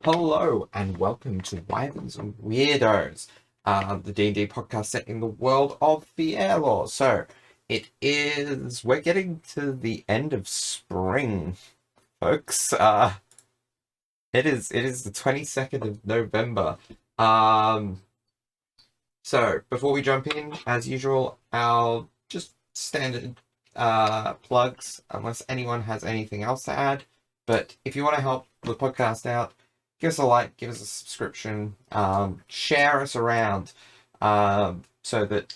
Hello and welcome to Wyverns and Weirdos, the D&D podcast set in the world of the air law. We're getting to the end of spring, folks. It is the 22nd of November. So before we jump in, as usual, our just standard plugs, unless anyone has anything else to add. But if you want to help the podcast out, give us a like, give us a subscription, share us around, so that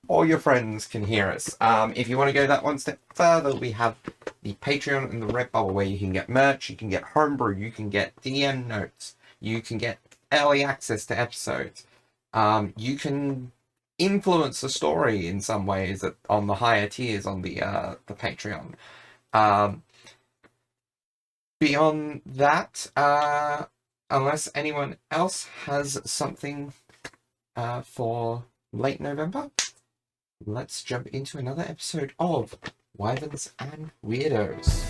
all your friends can hear us. If you want to go that one step further, we have the Patreon and the Redbubble where you can get merch, you can get homebrew, you can get DM notes, you can get early access to episodes. You can influence the story in some ways on the higher tiers on the Patreon. Beyond that, unless anyone else has something for late November, let's jump into another episode of Wyverns and Weirdos.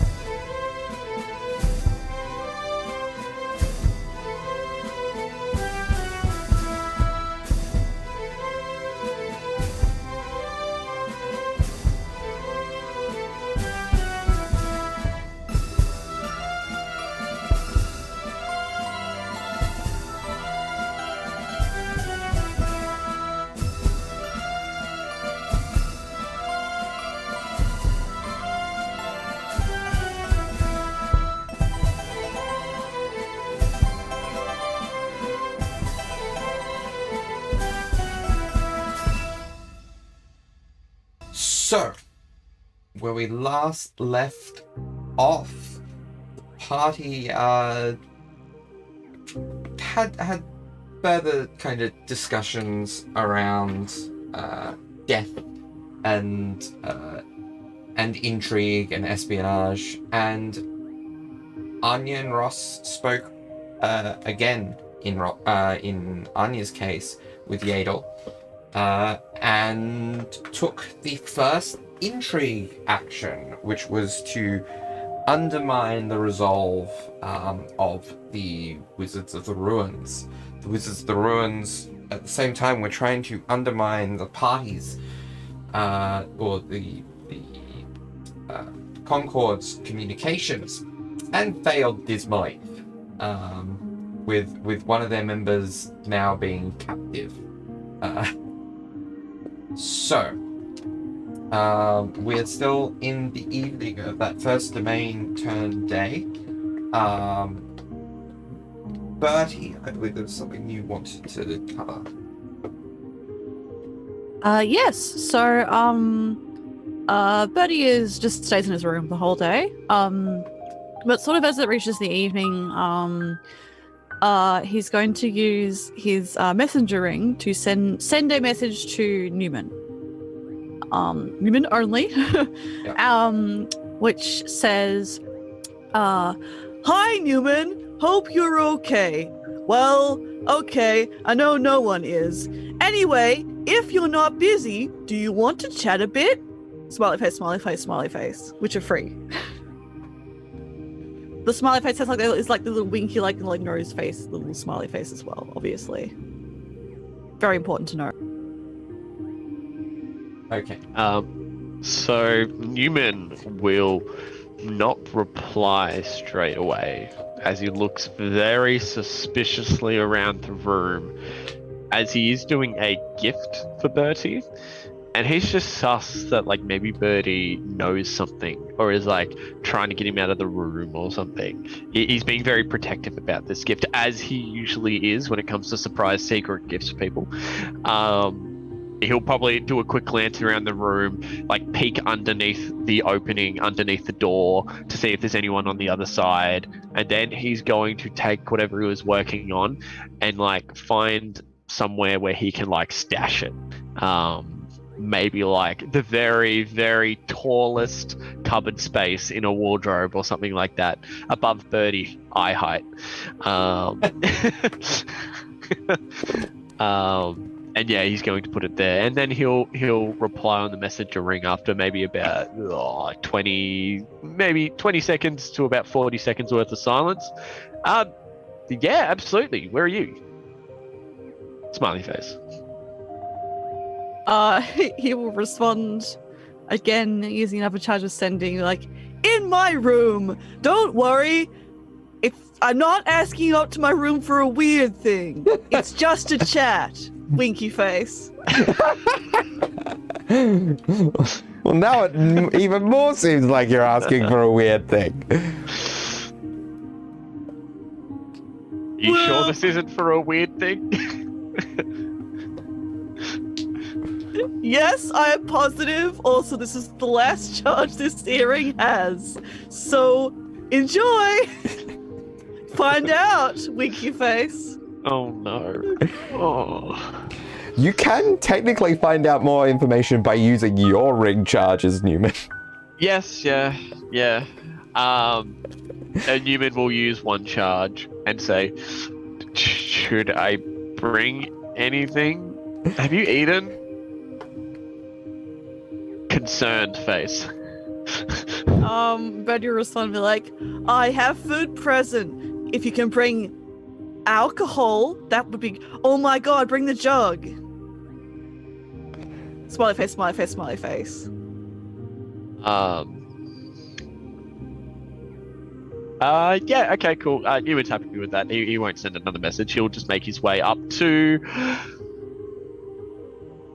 So, where we last left off, the party had further kind of discussions around death and intrigue and espionage, and Anya and Ross spoke again in Anya's case with Yadel. And took the first intrigue action, which was to undermine the resolve of the Wizards of the Ruins. The Wizards of the Ruins, at the same time, were trying to undermine the party's, or the Concord's communications, and failed dismally, with one of their members now being captive. So, we're still in the evening of that first domain turn day. Bertie, I believe there was something you wanted to cover. Yes. So, Bertie is just stays in his room the whole day. But sort of as it reaches the evening, he's going to use his messenger ring to send a message to Newman. Newman only. Yeah. Which says, "Hi Newman, hope you're okay. Well, okay, I know no one is. Anyway, if you're not busy, do you want to chat a bit?" Smiley face, smiley face, smiley face, which are free. The smiley face has is like the little winky, like nose face, the little smiley face as well, obviously. Very important to know. Okay. So Newman will not reply straight away as he looks very suspiciously around the room as he is doing a gift for Bertie. And he's just sus that maybe Bertie knows something or is trying to get him out of the room or something. He's being very protective about this gift, as he usually is when it comes to surprise secret gifts for people. He'll probably do a quick glance around the room, peek underneath the opening, underneath the door to see if there's anyone on the other side. And then he's going to take whatever he was working on and find somewhere where he can stash it. Maybe the very, very tallest cupboard space in a wardrobe or something like that, above Bertie eye height. And yeah, he's going to put it there, and then he'll reply on the messenger ring after maybe about 20 seconds to about 40 seconds worth of silence. Yeah, absolutely. Where are you? Smiley face. He will respond again using another charge of sending, like, in my room. Don't worry. I'm not asking you up to my room for a weird thing. It's just a chat. Winky face. Well, now it even more seems like you're asking for a weird thing. You sure Well- this isn't for a weird thing? Yes, I am positive. Also, this is the last charge this earring has. So, enjoy. Find out, Winky face. Oh no. Oh. You can technically find out more information by using your ring charges, Newman. Yes, yeah. And Newman will use one charge and say, should I bring anything? Have you eaten? Concerned face. But your respond be like, I have food present. If you can bring alcohol, that would be. Oh my god, bring the jug. Smiley face, smiley face, smiley face. Yeah, okay, cool. Newman's happy with that. He won't send another message. He'll just make his way up to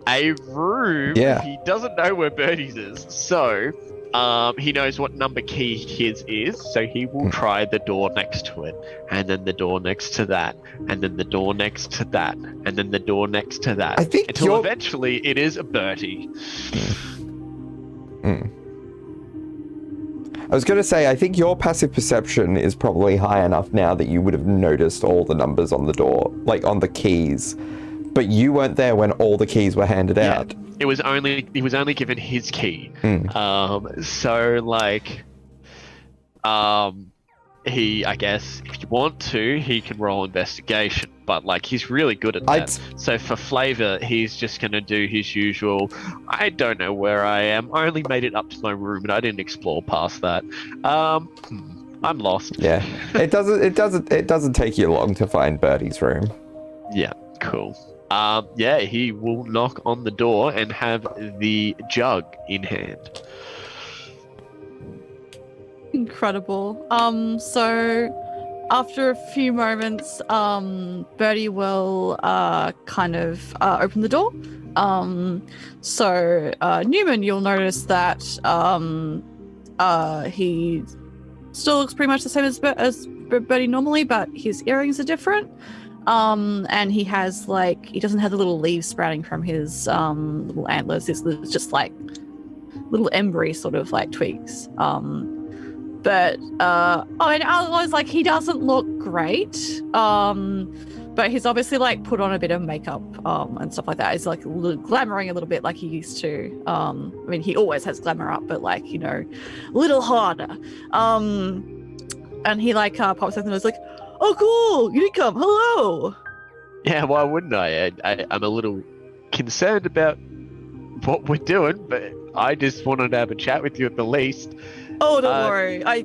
a room. Yeah. He doesn't know where Birdie's is, so he knows what number key his is, so he will try the door next to it, and then the door next to that, and then the door next to that, and then the door next to that. I think until you're- eventually it is a Bertie. I was going to say, I think your passive perception is probably high enough now that you would have noticed all the numbers on the door, like on the keys. But you weren't there when all the keys were handed out. He was only given his key. Hmm. So like, he, I guess, if you want to, he can roll investigation, but like he's really good at that. So for flavor, he's just gonna do his usual. I don't know where I am. I only made it up to my room and I didn't explore past that. I'm lost. Yeah. It doesn't take you long to find Bertie's room. Yeah, cool. Yeah, he will knock on the door and have the jug in hand. Incredible. So after a few moments, Bertie will kind of open the door. So Newman, you'll notice that he still looks pretty much the same as Bertie normally, but his earrings are different. And he has like, he doesn't have the little leaves sprouting from his little antlers. It's just like little embry sort of like twigs. But and otherwise, like, he doesn't look great. But he's obviously like put on a bit of makeup and stuff like that. He's like glamoring a little bit like he used to. I mean, he always has glamour up, but like, you know, a little harder. And he like pops up and was like, "Oh, cool! You did come. Hello." Yeah, why wouldn't I? I'm a little concerned about what we're doing, but I just wanted to have a chat with you at the least. Oh, don't worry. I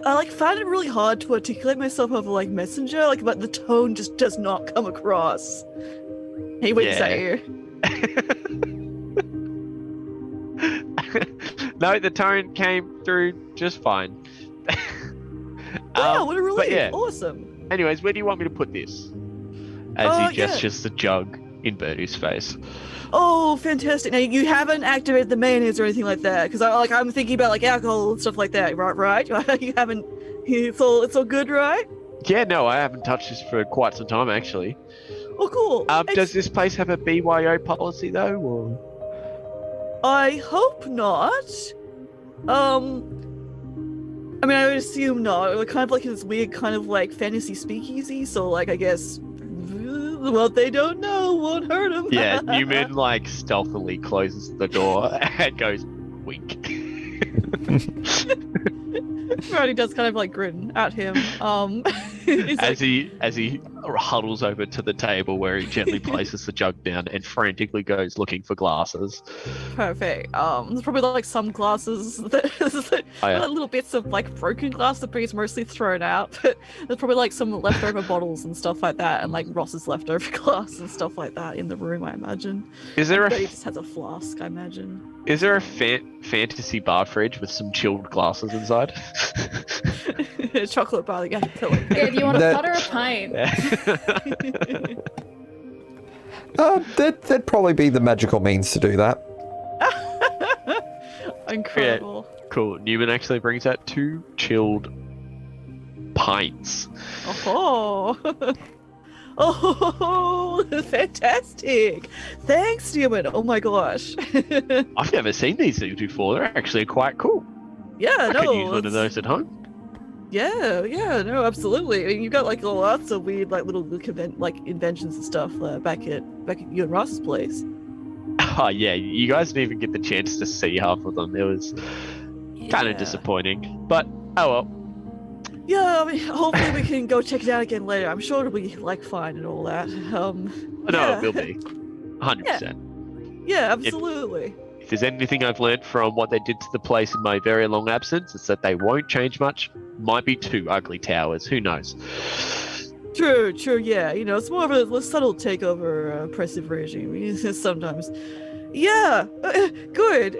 like found it really hard to articulate myself over like Messenger, like, but the tone just does not come across. He winks at you. No, the tone came through just fine. Wow, what a relief! but yeah. Awesome. Anyways, where do you want me to put this? As he Yeah. gestures the jug in Birdie's face. Oh, fantastic! Now you haven't activated the mayonnaise or anything like that, because I'm thinking about like alcohol and stuff like that, right? You haven't. It's all good, right? Yeah, no, I haven't touched this for quite some time actually. Oh, cool. Does this place have a BYO policy though, or? I hope not. I mean, I would assume not. We're kind of like in this weird kind of like fantasy speakeasy, so like I guess what they don't know won't hurt them. Yeah, Newman like stealthily closes the door and goes wink. Brody does kind of like grin at him. He's as he huddles over to the table where he gently places the jug down and frantically goes looking for glasses. perfect. There's probably like some glasses that Oh, yeah. little bits of like broken glass that he's mostly thrown out. But there's probably like some leftover bottles and stuff like that, and like Ross's leftover glass and stuff like that in the room, I imagine. Is there But he a just has a flask, I imagine. fantasy bar fridge with some chilled glasses inside? Chocolate bar. Yeah, Yeah, do you want a That- pot or a pint? That'd probably be the magical means to do that. Incredible. Cool. Newman actually brings out 2 chilled pints. Oh. Oh, fantastic! Thanks, Newman. Oh my gosh. I've never seen these things before. They're actually quite cool. Yeah, I no. could use one of it's- those at home. Yeah, no, absolutely. I mean, you've got like lots of weird, like little inventions and stuff back at you and Ross's place. Oh yeah, you guys didn't even get the chance to see half of them. It was kind Yeah. of disappointing. But oh well. Yeah, I mean, hopefully we can go check it out again later. I'm sure it'll be like fine and all that. No, yeah. it will be. 100%. Yeah, absolutely. If there's anything I've learned from what they did to the place in my very long absence, it's that they won't change much. Might be 2 ugly towers. Who knows? True, yeah. You know, it's more of a subtle takeover oppressive regime sometimes. Yeah, good.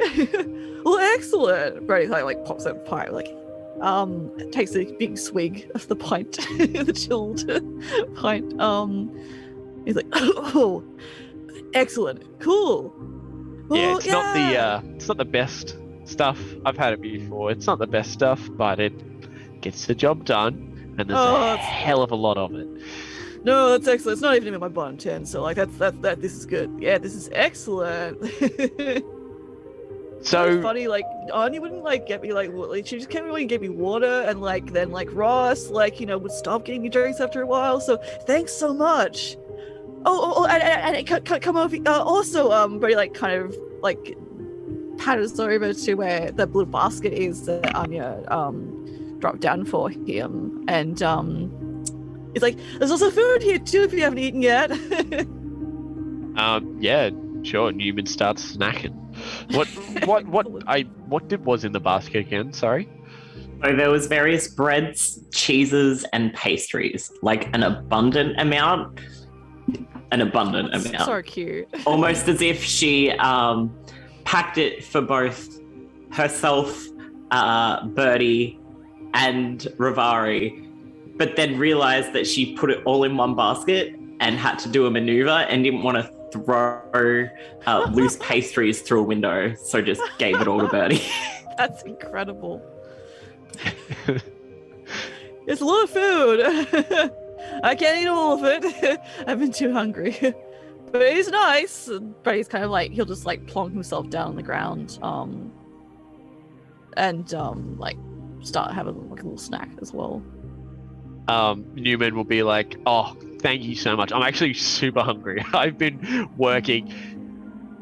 Well, excellent. Brady like pops up a pint, like takes a big swig of the pint, the chilled pint. He's like, oh, excellent, cool. Yeah, Well, it's not the best stuff. I've had it before. It's not the best stuff, but it gets the job done, and there's Oh, a that's- hell of a lot of it. No, that's excellent. It's not even in my bottom 10, so like that. This is good. Yeah, this is excellent. So funny, like Anya wouldn't like get me she just can't really get me water, and like then like Ross would stop getting me drinks after a while. So thanks so much. And come over. Also, Brady like kind of like patters over to where the blue basket is that Anya dropped down for him, and he's like, "There's also food here too if you haven't eaten yet." yeah, sure. Newman starts snacking. What was in the basket again? Sorry. So there was various breads, cheeses, and pastries, like an abundant amount. So cute. Almost as if she packed it for both herself, Birdie, and Rivari, but then realized that she put it all in one basket and had to do a maneuver and didn't want to throw loose pastries through a window, so just gave it all to Birdie. That's incredible. It's a lot of food. I can't eat all of it. I've been too hungry. But he's nice. But he's kind of like, he'll just like plonk himself down on the ground, and like start having like a little snack as well. Newman will be like, "Oh, thank you so much. I'm actually super hungry. I've been working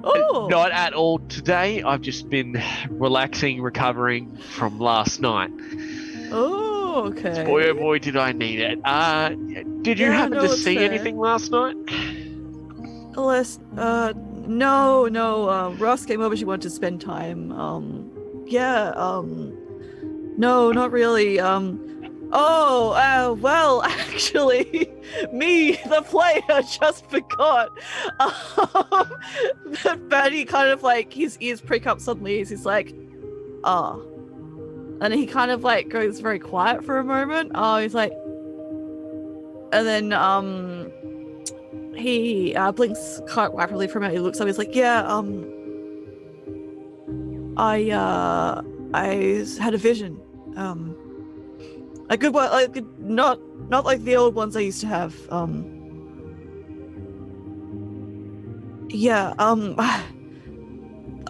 Oh, not at all today. I've just been relaxing, recovering from last night. oh, okay. Boy, oh boy, did I need it. Did you Yeah, happen no, to it's see fair. anything last night?" No. Ross came over. She wanted to spend time. No, not really. Well, actually, me, the player, just forgot. That Betty kind of like his ears prick up suddenly as he's like, and he kind of like goes very quiet for a moment. He's like, and then he blinks quite rapidly for a minute. He looks up. He's like, yeah, I had a vision. A good one, like not like the old ones I used to have.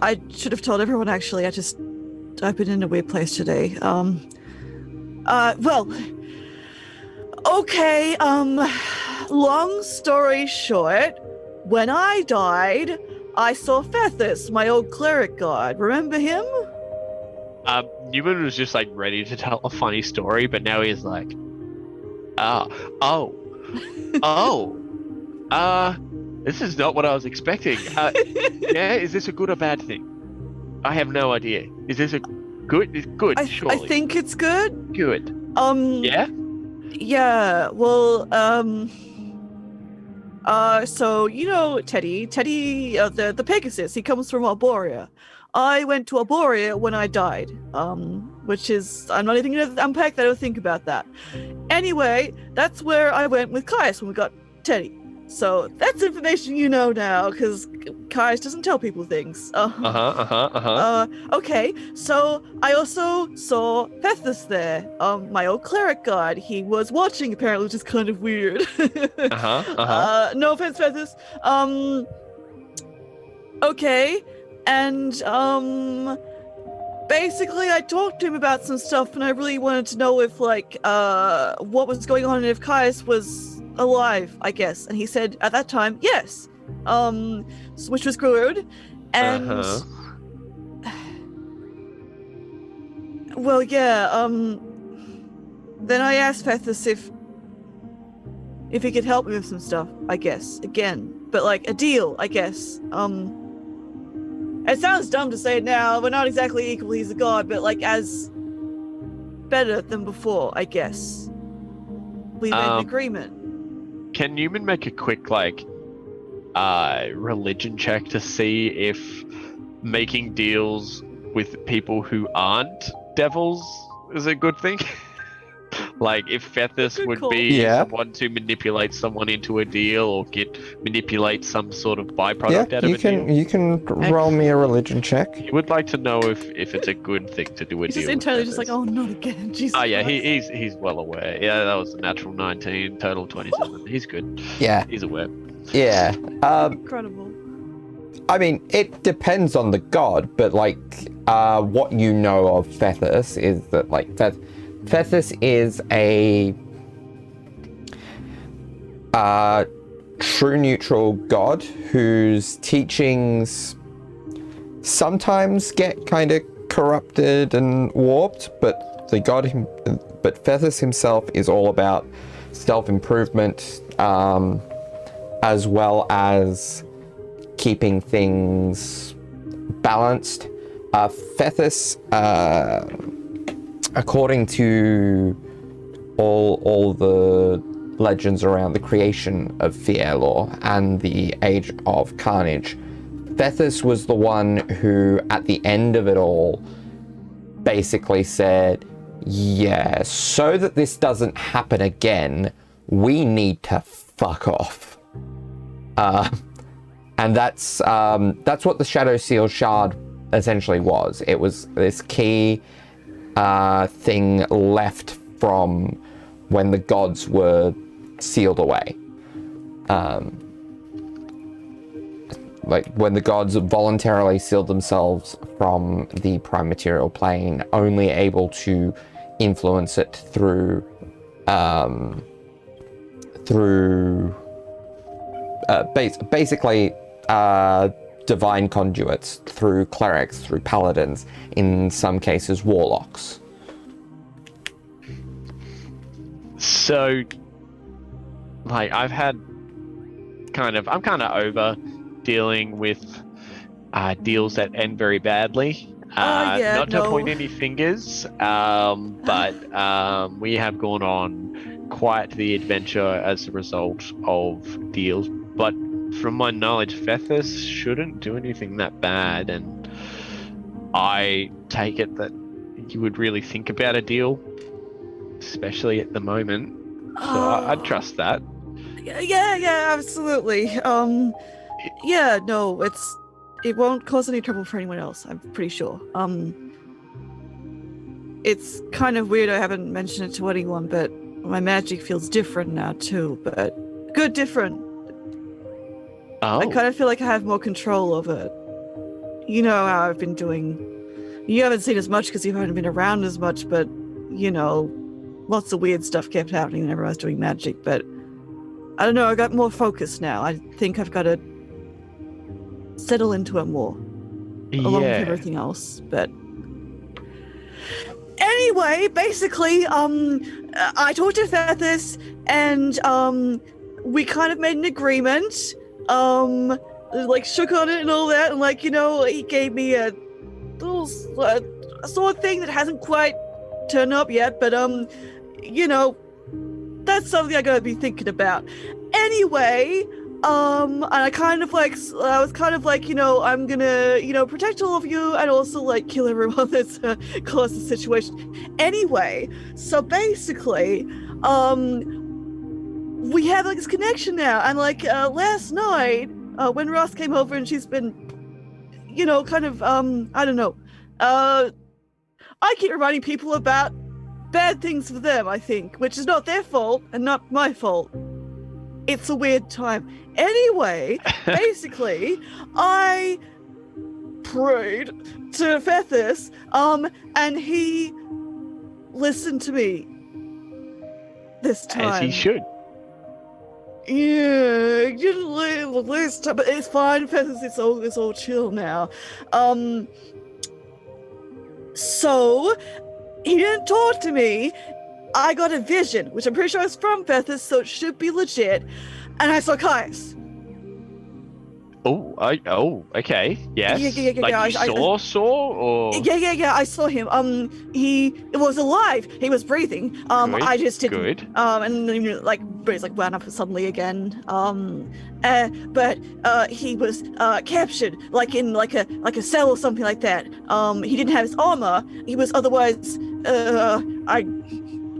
I should have told everyone actually. I've been in a weird place today. Well, okay. Long story short, when I died, I saw Fethus, my old cleric god. Remember him? Newman was just like ready to tell a funny story, but now he's like, Oh. This is not what I was expecting. Yeah, is this a good or bad thing? I have no idea. Is this a good? It's good, I surely. think it's good. Good. Yeah. Yeah. Well. So you know Teddy, the Pegasus. He comes from Arborea. I went to Arborea when I died. Which is I'm not even gonna unpack that or think about that. Anyway, that's where I went with Caius when we got Teddy. So that's information you know now, because Caius doesn't tell people things. Okay, so I also saw Pethus there, my old cleric god. He was watching apparently, which is kind of weird. No offense, Pethus. Okay, and basically I talked to him about some stuff, and I really wanted to know if what was going on and if Caius was alive, I guess. And he said at that time, yes. Which was good. And well, yeah, then I asked Pethus if he could help me with some stuff, I guess. Again. But like a deal, I guess. It sounds dumb to say it now, we're not exactly equal, he's a god, but like as better than before, I guess. We made an agreement. Can Newman make a quick religion check to see if making deals with people who aren't devils is a good thing? Like if Pethus would be someone to manipulate someone into a deal or manipulate some sort of byproduct out of a deal. You can roll me a religion check. He would like to know if it's a good thing to do a He's deal. Just internally just like, oh, not again. Jesus. Oh yeah, Christ. he's well aware. Yeah, that was a natural 19, total 27. He's good. Yeah. He's aware. Yeah. Incredible. I mean, it depends on the god, but like, what you know of Pethus is that like Pethus is a true neutral god whose teachings sometimes get kind of corrupted and warped, but Pethus himself is all about self-improvement, as well as keeping things balanced. Pethus, according to all the legends around the creation of Fielor and the Age of Carnage, Pethus was the one who, at the end of it all, basically said, yeah, so that this doesn't happen again, we need to fuck off. And that's what the Shadow Seal Shard essentially was. It was this key thing left from when the gods were sealed away. Like when the gods voluntarily sealed themselves from the prime material plane, only able to influence it through basically divine conduits, through clerics, through paladins, in some cases warlocks. So, like, I'm kind of over dealing with deals that end very badly. Not to point any fingers, but we have gone on quite the adventure as a result of deals. But from my knowledge, Pethus shouldn't do anything that bad, and I take it that you would really think about a deal, especially at the moment. So I'd trust that. Yeah, absolutely. Yeah, no, it won't cause any trouble for anyone else, I'm pretty sure. It's kind of weird I haven't mentioned it to anyone, but my magic feels different now too, but good different. Oh. I kind of feel like I have more control over it. You know how I've been doing. You haven't seen as much because you haven't been around as much, but, you know, lots of weird stuff kept happening whenever I was doing magic, but I don't know, I got more focused now. I think I've got to settle into it more, along with everything else, but Anyway, basically, I talked to Fethis, and we kind of made an agreement. Like shook on it and all that, and like he gave me a little sword thing that hasn't quite turned up yet, but that's something I gotta be thinking about. Anyway, and I was kind of like, I'm gonna, protect all of you and also like kill everyone that's caused the situation. Anyway, so basically, we have like this connection now, and like last night, when Ross came over and she's been, kind of, I don't know, I keep reminding people about bad things for them, I think, which is not their fault and not my fault. It's a weird time. Anyway, basically, I prayed to Fethis, and he listened to me this time. As he should. Yeah, last time, but it's fine, Fethis. It's all chill now. So he didn't talk to me. I got a vision, which I'm pretty sure is from Fethis, so it should be legit. And I saw Caius. Okay. Yes. Yeah. Like you saw, or? Yeah. I saw him. He was alive. He was breathing. Good, I just didn't. Good. And then he's like wound up suddenly again. But he was captured, like in like a cell or something like that. He didn't have his armor. He was otherwise.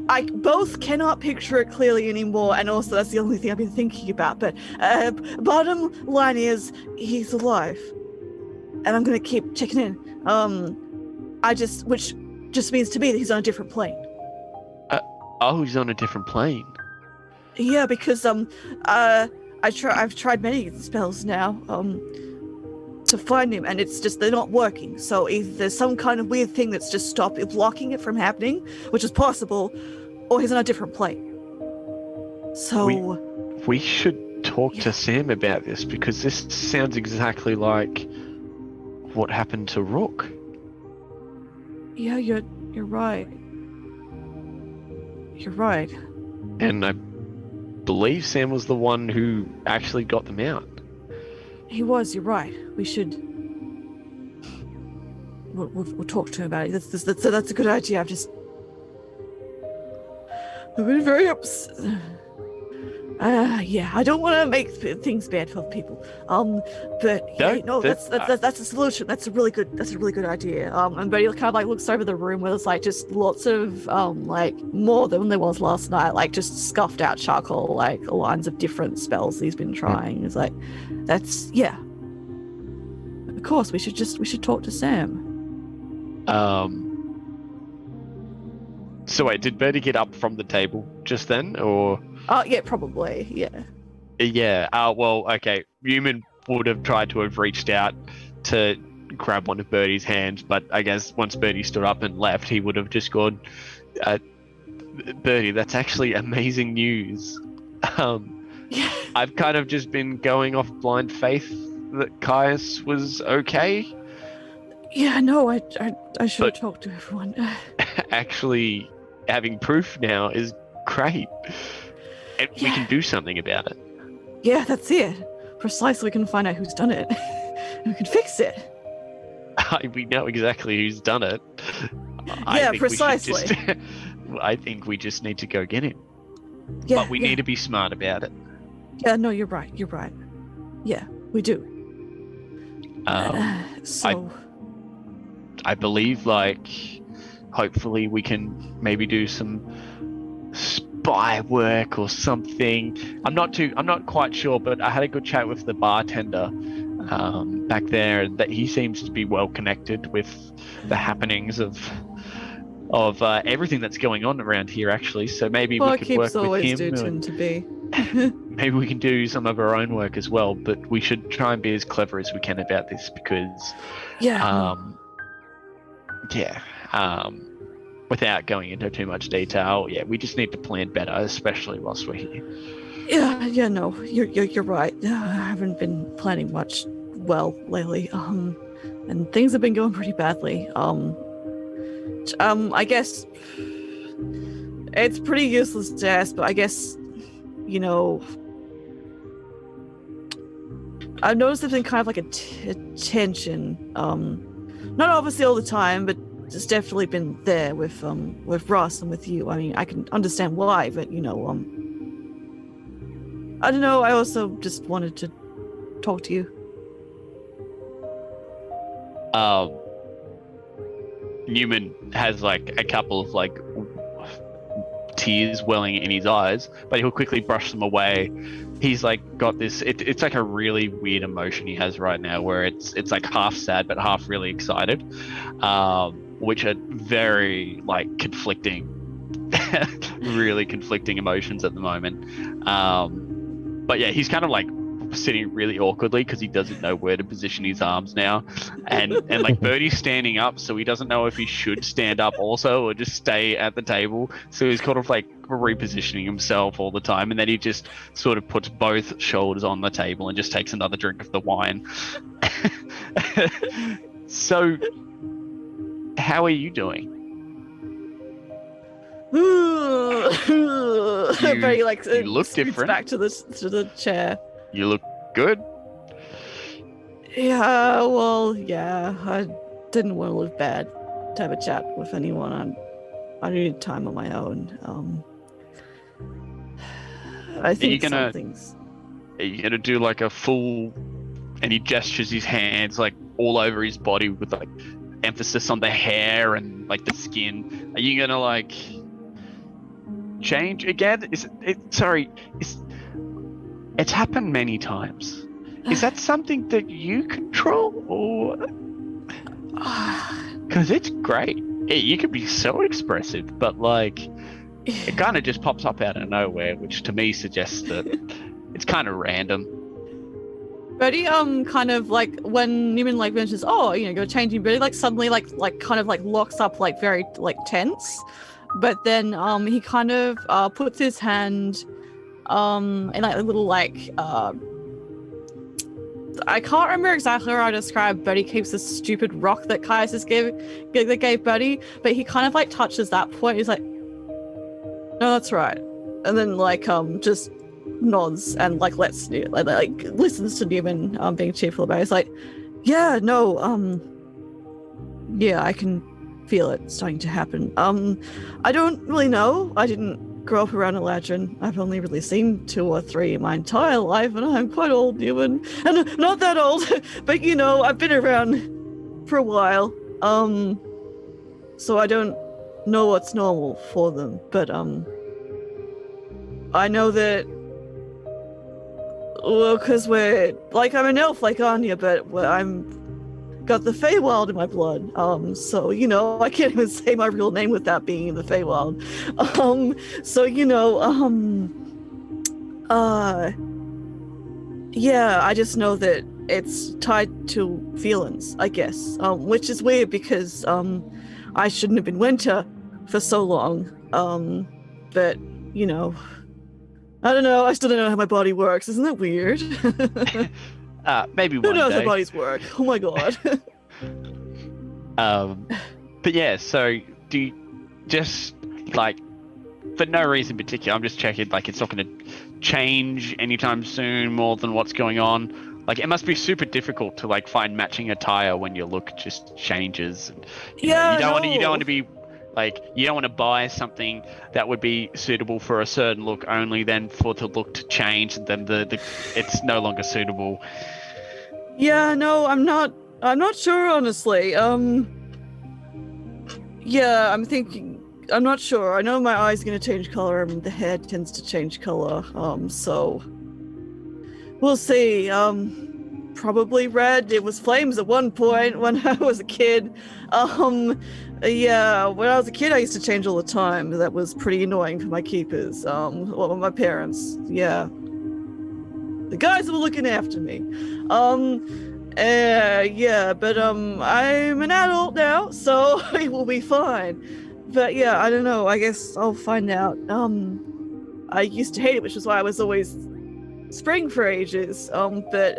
I both cannot picture it clearly anymore, and also that's the only thing I've been thinking about. But bottom line is, he's alive, and I'm gonna keep checking in. Which just means to me that he's on a different plane. He's on a different plane. Yeah, because I've tried many spells now to find him, and it's just they're not working. So either there's some kind of weird thing that's just blocking it from happening, which is possible, or he's on a different plane. So we should talk to Sam about this, because this sounds exactly like what happened to Rook. Yeah, you're right. You're right. And I believe Sam was the one who actually got them out. He was. You're right. We should. We'll talk to him about it. That's a good idea. I've been very upset. Yeah, I don't want to make things bad for people. But yeah, no, that's a solution. That's a really good idea. And Betty kind of like looks over the room where there's like just lots of like more than there was last night, like just scuffed out charcoal, like lines of different spells he's been trying. It's like, yeah. Of course, we should talk to Sam. So wait, did Bertie get up from the table just then, or? Yeah, probably, yeah. Yeah, well, okay. Newman would have tried to have reached out to grab one of Bertie's hands, but I guess once Bertie stood up and left, he would have just gone, Bertie, that's actually amazing news. Yeah. I've kind of just been going off blind faith that Caius was okay. Yeah, no, I should have talked to everyone. Actually, having proof now is great. And we can do something about it. Yeah, that's it. Precisely, we can find out who's done it. We can fix it. We know exactly who's done it. Yeah, precisely. I think we just need to go get him. Yeah, but we need to be smart about it. Yeah, no, you're right. Yeah, we do. So... I believe, like, hopefully we can maybe do some spy work or something. I'm not quite sure, but I had a good chat with the bartender back there, and that he seems to be well connected with the happenings of everything that's going on around here, actually. So maybe we could work with him. Do tend to be. Maybe we can do some of our own work as well, but we should try and be as clever as we can about this, because without going into too much detail, we just need to plan better, especially whilst we're here. Yeah, no, you're right. I haven't been planning much well lately, and things have been going pretty badly. I guess it's pretty useless to ask, but I guess, you know, I've noticed there's been kind of like a tension. Not obviously all the time, but it's definitely been there with Ross and with you. I mean, I can understand why, but you know, I don't know. I also just wanted to talk to you. Newman has like a couple of like tears welling in his eyes, but he'll quickly brush them away. He's like got this. It's like a really weird emotion he has right now, where it's like half sad but half really excited, which are very like conflicting, really conflicting emotions at the moment. But yeah, he's kind of like sitting really awkwardly because he doesn't know where to position his arms now, and like Birdie's standing up, so he doesn't know if he should stand up also or just stay at the table. So he's kind of like repositioning himself all the time, and then he just sort of puts both shoulders on the table and just takes another drink of the wine. So, how are you doing? Very like you look scoots different. back to the chair. You look good. Yeah, well, yeah, I didn't want to live bad to have a chat with anyone. I needed time on my own. I think some things. Are you gonna do like a full? And he gestures his hands like all over his body with like emphasis on the hair and like the skin. Are you gonna like change again? It's happened many times. Is that something that you control, or? Because it's great. You can be so expressive, but like, it kind of just pops up out of nowhere, which to me suggests that it's kind of random. Birdie, kind of like when Newman like mentions, oh, you know, you're changing. Birdie like suddenly like kind of like locks up like very like tense, but then he kind of puts his hand in like a little like I can't remember exactly how I described. Birdie keeps this stupid rock that Caius gave Birdie, but he kind of like touches that point. He's like, no, that's right, and then like just nods and like listens to Newman being cheerful about it. It's like, yeah, no, yeah, I can feel it starting to happen. I don't really know. I didn't grow up around Eladrin. I've only really seen 2 or 3 in my entire life, and I'm quite old, Newman. And not that old, but you know, I've been around for a while. So I don't know what's normal for them, but I know that, well, because we're like, I'm an elf like Anya, but I'm got the Feywild in my blood. So you know, I can't even say my real name without being in the Feywild. So you know, yeah, I just know that it's tied to feelings, I guess. Which is weird because I shouldn't have been Winter for so long. But you know, I don't know. I still don't know how my body works. Isn't that weird? Maybe one Who knows day. how bodies work? Oh my god. But yeah, so do you just like, for no reason particular, I'm just checking, like, it's not going to change anytime soon more than what's going on. Like, it must be super difficult to like find matching attire when your look just changes. And, you don't want to be like, you don't want to buy something that would be suitable for a certain look only then for the look to change and then the it's no longer suitable. Yeah, no, I'm not sure, honestly. Yeah, I'm not sure. I know my eyes are going to change color and the hair tends to change color. So we'll see. Probably red. It was flames at one point when I was a kid. Yeah, when I was a kid, I used to change all the time. That was pretty annoying for my keepers. Well, my parents. Yeah. The guys who were looking after me. Yeah, but I'm an adult now, so it will be fine. But yeah, I don't know. I guess I'll find out. I used to hate it, which is why I was always spring for ages. But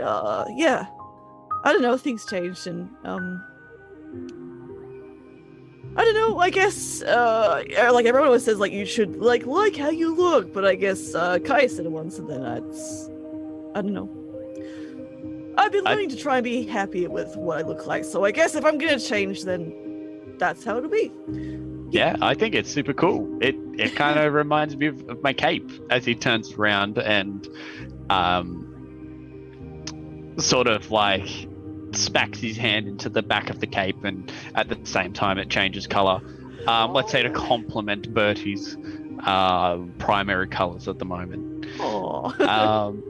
yeah, I don't know. Things changed, and I don't know. I guess like everyone always says, like you should like how you look, but I guess Kai said it once, and then that's I don't know. I've been learning to try and be happy with what I look like, so I guess if I'm gonna change, then that's how it'll be. Yeah, I think it's super cool. It kind of reminds me of my cape as he turns around and sort of like smacks his hand into the back of the cape, and at the same time it changes color. Let's say to complement Bertie's primary colors at the moment. Aww.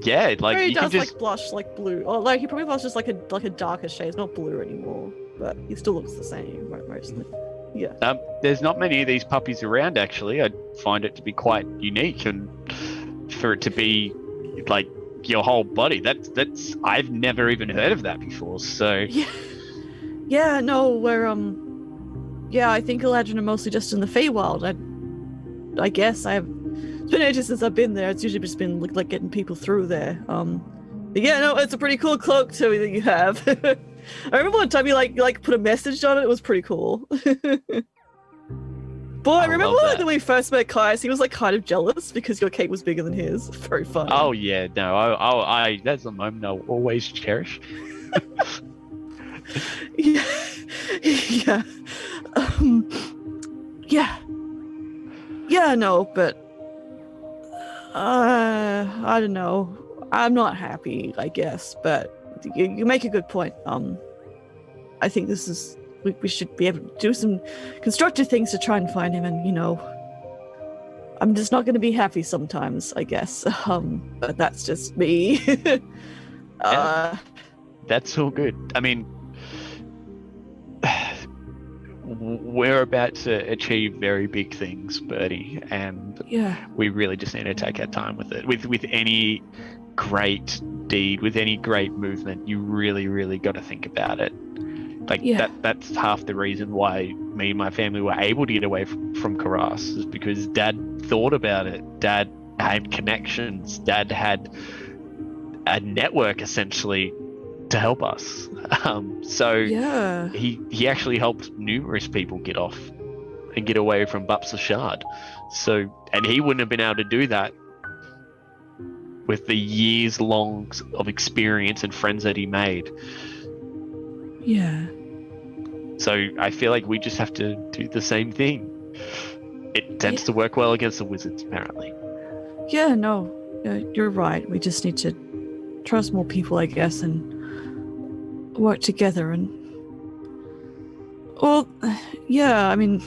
Yeah, like he you can does just like blush like blue, or like he probably blushes like a darker shade. It's not blue anymore, but he still looks the same, right? Mostly. Yeah. There's not many of these puppies around, actually. I find it to be quite unique, and for it to be like your whole body, that's I've never even heard of that before. So Yeah, no, we're yeah, I think Eladrin are mostly just in the Feywild. I guess it's been ages since I've been there. It's usually just been like getting people through there. But yeah, no, it's a pretty cool cloak too that you have. I remember one time you like put a message on it. It was pretty cool. Boy, I remember love that. when we first met Kaius, he was like kind of jealous because your cape was bigger than his. Very funny. Oh yeah, no, I that's a moment I'll always cherish. Yeah. Yeah. Yeah. Yeah, no, but I don't know. I'm not happy, I guess, but you make a good point. I think this is we should be able to do some constructive things to try and find him, and I'm just not going to be happy sometimes, I guess. But that's just me. That's all good. I mean, we're about to achieve very big things, Bertie, and Yeah. we really just need to take our time with it. With any great deed, with any great movement, you really got to think about it. Like Yeah. that's half the reason why me and my family were able to get away from Karas, is because Dad thought about it. Dad had connections. Dad had a network essentially to help us. So Yeah. he actually helped numerous people get off and get away from Bupsa Shard. So, and he wouldn't have been able to do that with the years long of experience and friends that he made. Yeah. So I feel like we just have to do the same thing. It tends to work well against the wizards, apparently. Yeah, no. You're right. We just need to trust more people, I guess, and work together and well, yeah, I mean,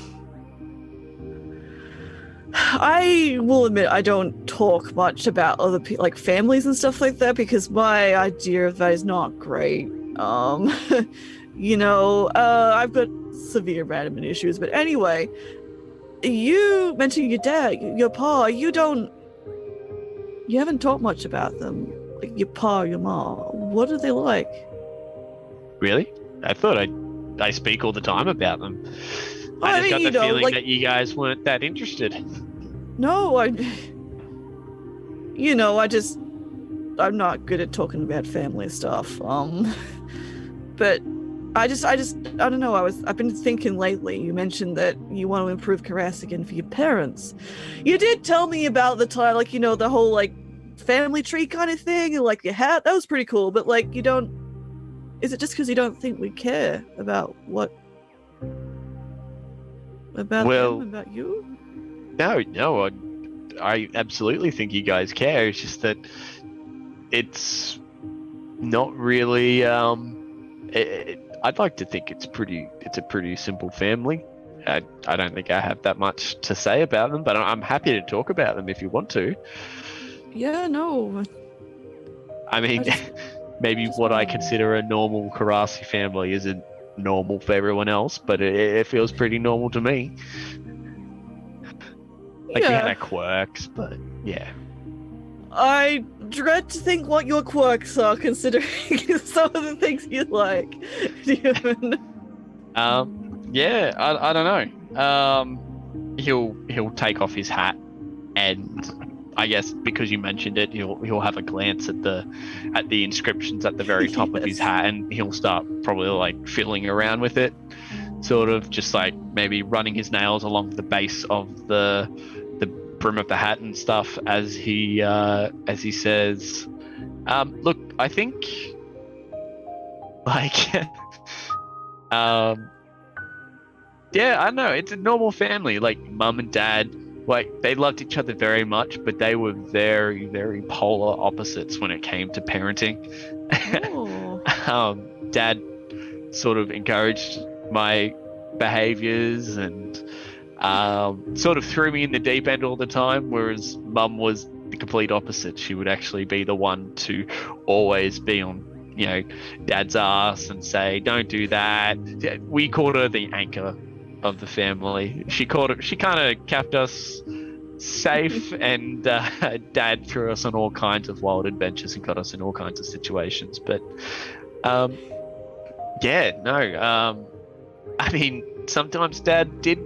I will admit I don't talk much about other people, like families and stuff like that, because my idea of that is not great. I've got severe abandonment issues, but anyway, you mentioned your dad, your pa, you haven't talked much about them, like your pa, your ma. What are they like? Really? I thought I speak all the time about them. I just got the feeling that you guys weren't that interested. No, I'm not good at talking about family stuff. But I don't know. I've been thinking lately. You mentioned that you want to improve Karas again for your parents. You did tell me about the time, like, the whole like family tree kind of thing, and like your hat. That was pretty cool. But like, you don't. Is it just because you don't think we care about what? About them, about you? No, I absolutely think you guys care. It's just that it's not really. I'd like to think it's a pretty simple family. I don't think I have that much to say about them, but I'm happy to talk about them if you want to. Yeah, no. I mean, maybe what I consider a normal Karasi family isn't normal for everyone else, but it feels pretty normal to me. Like we had our quirks, but yeah. I dread to think what your quirks are, considering some of the things you like. Yeah, I don't know. He'll take off his hat, and I guess because you mentioned it, he'll have a glance at the inscriptions at the very top of his hat, and he'll start probably like fiddling around with it. sort of just like maybe running his nails along the base of the brim of the hat and stuff as he says, look, I think like yeah, I don't know, it's a normal family. Like mum and dad, like they loved each other very much, but they were very, very polar opposites when it came to parenting. Oh. Dad sort of encouraged my behaviors and sort of threw me in the deep end all the time, whereas mum was the complete opposite. She would actually be the one to always be on, you know, dad's ass and say, don't do that. We called her the anchor of the family. She kind of kept us safe, and dad threw us on all kinds of wild adventures and got us in all kinds of situations. But I mean, sometimes dad did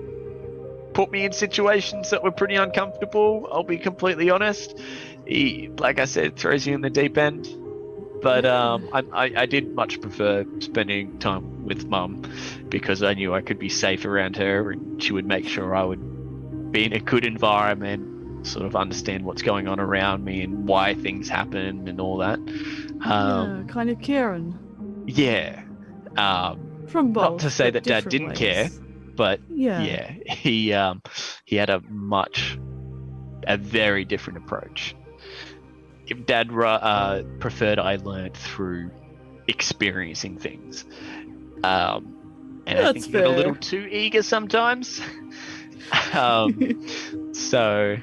put me in situations that were pretty uncomfortable, I'll be completely honest. He, like I said, throws you in the deep end. But I did much prefer spending time with mum, because I knew I could be safe around her and she would make sure I would be in a good environment, sort of understand what's going on around me and why things happen and all that. Yeah, kind of caring. Yeah. From both. Not to say but that dad different didn't care, ways. but Yeah. he had a very different approach. If dad preferred I learned through experiencing things, and I That's think he got a little fair. too eager sometimes. So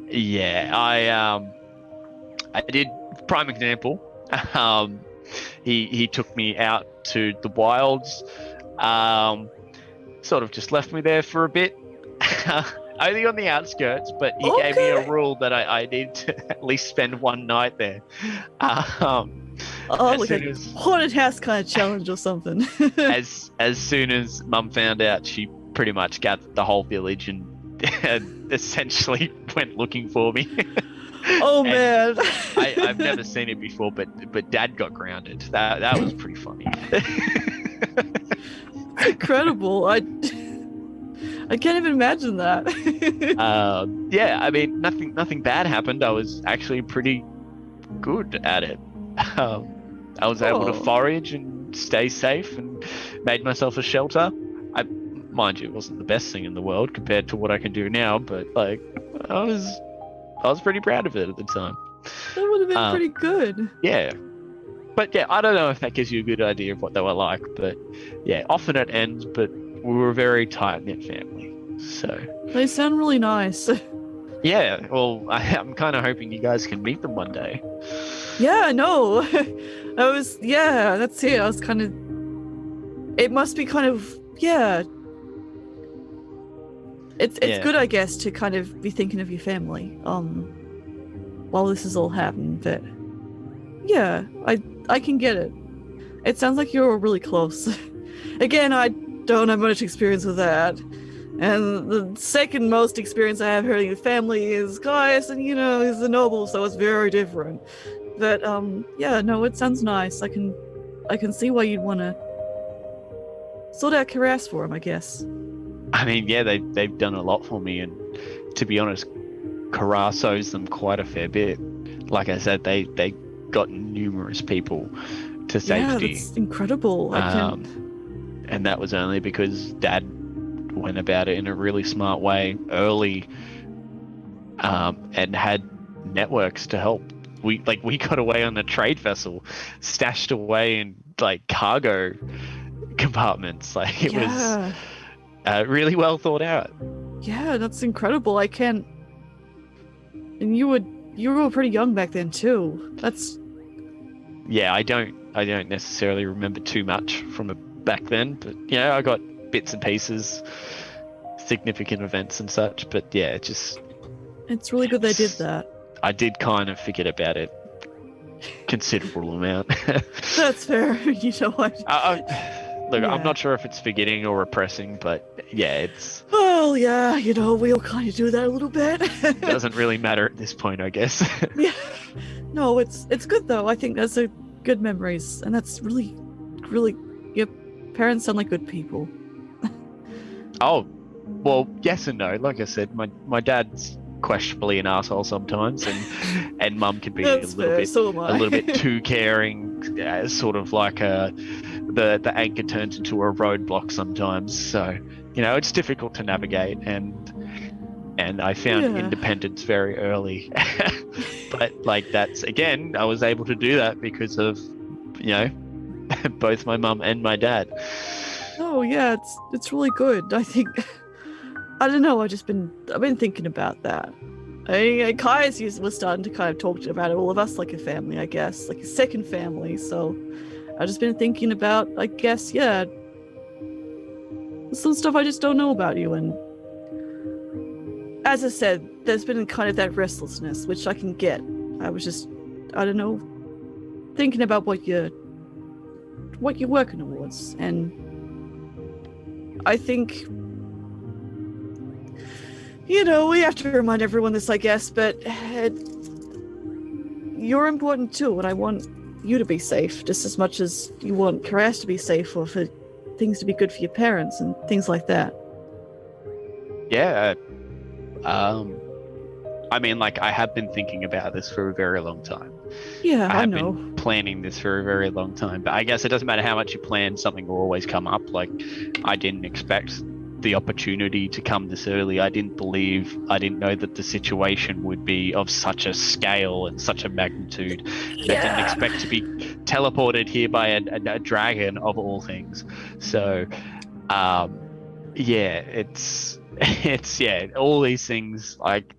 yeah, I did. Prime example. He took me out to the wilds. Sort of just left me there for a bit. Only on the outskirts, but he gave me a Okay. rule that I need to at least spend one night there. Oh, as like soon a as- haunted house kind of challenge or something. as soon as mum found out, she pretty much gathered the whole village and essentially went looking for me. Oh And man. I've never seen it before, but dad got grounded. That was pretty funny. Incredible. I can't even imagine that. Yeah, I mean, nothing bad happened. I was actually pretty good at it. I was able to Oh. forage and stay safe and made myself a shelter. Mind you, it wasn't the best thing in the world compared to what I can do now, but like, I was pretty proud of it at the time. That would have been pretty good. Yeah. But yeah, I don't know if that gives you a good idea of what they were like, but yeah, often it ends, but we were a very tight-knit family. So They sound really nice. yeah, well, I'm kind of hoping you guys can meet them one day. Yeah, no. That's it. I was kind of. It must be kind of, yeah. It's Yeah. good, I guess, to kind of be thinking of your family, while this is all happening. But yeah, I can get it. It sounds like you're all really close. Again, I don't have much experience with that. And the second most experience I have hurting your family is Gaius, and he's a noble, so it's very different. But yeah, no, it sounds nice. I can see why you'd want to sort out Karas for him, I guess. I mean, yeah, they've done a lot for me, and to be honest, Karas owes them quite a fair bit. Like I said, they got numerous people to safety. Yeah, that's incredible. And that was only because Dad went about it in a really smart way early, and had networks to help. We got away on a trade vessel, stashed away in like cargo compartments. Like it was really well thought out. Yeah, that's incredible. I can't. And you were pretty young back then too. That's Yeah, I don't necessarily remember too much from it back then, but I got bits and pieces, significant events and such. But yeah, it's really good they did that. I did kind of forget about it considerable amount. That's fair. You know what? Look, Yeah. I'm not sure if it's forgetting or repressing, but yeah, it's Well, yeah, we all kind of do that a little bit. it doesn't really matter at this point, I guess. Yeah. No, it's good though. I think that's a good memories, and that's really, really. Your parents sound like good people. Oh, well, yes and no. Like I said, my dad's questionably an asshole sometimes, and mum can be That's a little fair, bit so am I. a little bit too caring, sort of like the anchor turns into a roadblock sometimes. So it's difficult to navigate, and I found Yeah. independence very early. But like that's again, I was able to do that because of both my mum and my dad. Oh yeah, it's really good. I think I don't know. I've been thinking about that. Kai's was starting to kind of talk about it. All of us like a family, I guess, like a second family. So I've just been thinking about, I guess, yeah, some stuff I just don't know about you. And as I said, there's been kind of that restlessness, which I can get. I was just, I don't know, thinking about what you're working towards, and I think, we have to remind everyone this, I guess, but you're important too, and I want you to be safe just as much as you want Karas to be safe, or for things to be good for your parents and things like that. Yeah. I mean, like, I have been thinking about this for a very long time. Yeah, I have know. been planning this for a very long time, but I guess it doesn't matter how much you plan, something will always come up. Like, I didn't expect the opportunity to come this early. I didn't know that the situation would be of such a scale and such a magnitude. I didn't expect to be teleported here by a dragon of all things. So, yeah, it's all these things, like,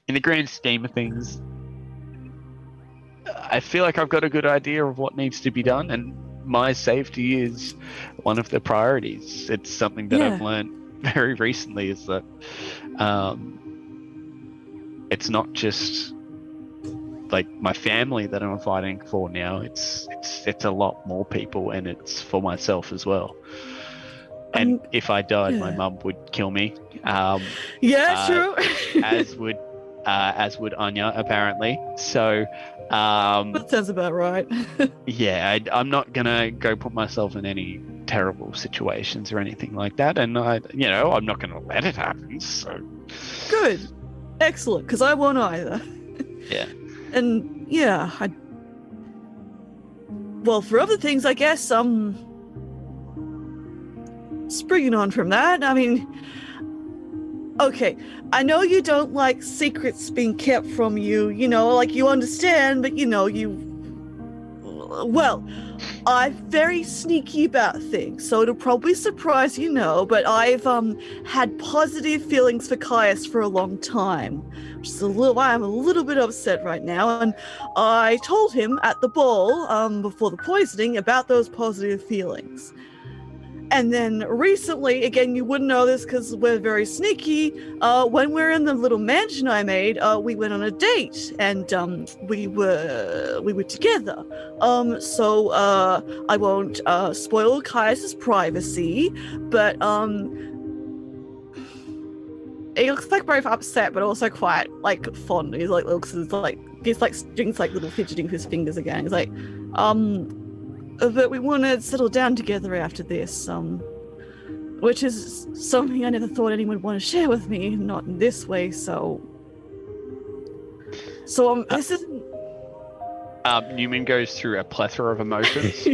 in the grand scheme of things, I feel like I've got a good idea of what needs to be done, and my safety is one of the priorities. It's something that I've learned very recently, is that it's not just like my family that I'm fighting for now. It's a lot more people, and it's for myself as well. And if I died, my mum would kill me. True. as would Anya, apparently. So that sounds about right. yeah, I'm not gonna go put myself in any terrible situations or anything like that, and I'm not gonna let it happen. So good, excellent, because I won't either. Yeah. And yeah, well, for other things, I guess, springing on from that, I mean, okay, I know you don't like secrets being kept from you, like, you understand, but well, I'm very sneaky about things, so it'll probably surprise but I've had positive feelings for Caius for a long time, which is why I'm a little bit upset right now, and I told him at the ball, before the poisoning, about those positive feelings. And then recently, again, you wouldn't know this because we're very sneaky, when we're in the little mansion I made, we went on a date, and we were together. So I won't spoil Caius's privacy, but he looks like both upset but also quite like fond. He's like doing like little fidgeting with his fingers again. He's like, but we want to settle down together after this, which is something I never thought anyone would want to share with me, not in this way, so this isn't... Newman goes through a plethora of emotions.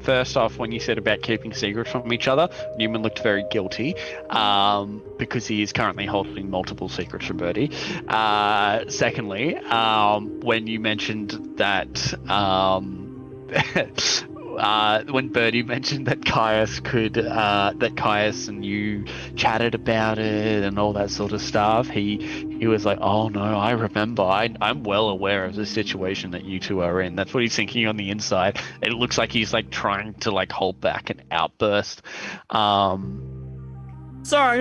First off, when you said about keeping secrets from each other, Newman looked very guilty, because he is currently holding multiple secrets from Birdie. Secondly, when you mentioned that... when Birdie mentioned that Caius and you chatted about it and all that sort of stuff, he was like, "Oh no, I remember. I'm well aware of the situation that you two are in." That's what he's thinking on the inside. It looks like he's like trying to like hold back an outburst. Sorry,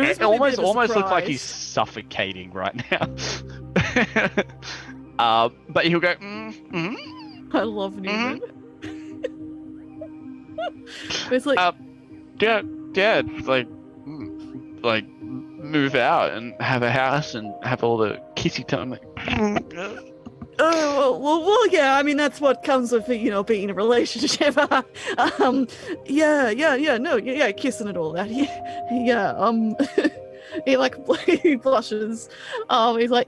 it almost looks like he's suffocating right now. But he'll go, I love Newman. It's like, yeah, like move out and have a house and have all the kissy time. Yeah. I mean, that's what comes with being in a relationship. Yeah, kissing and all that. Yeah. He like he blushes. He's like,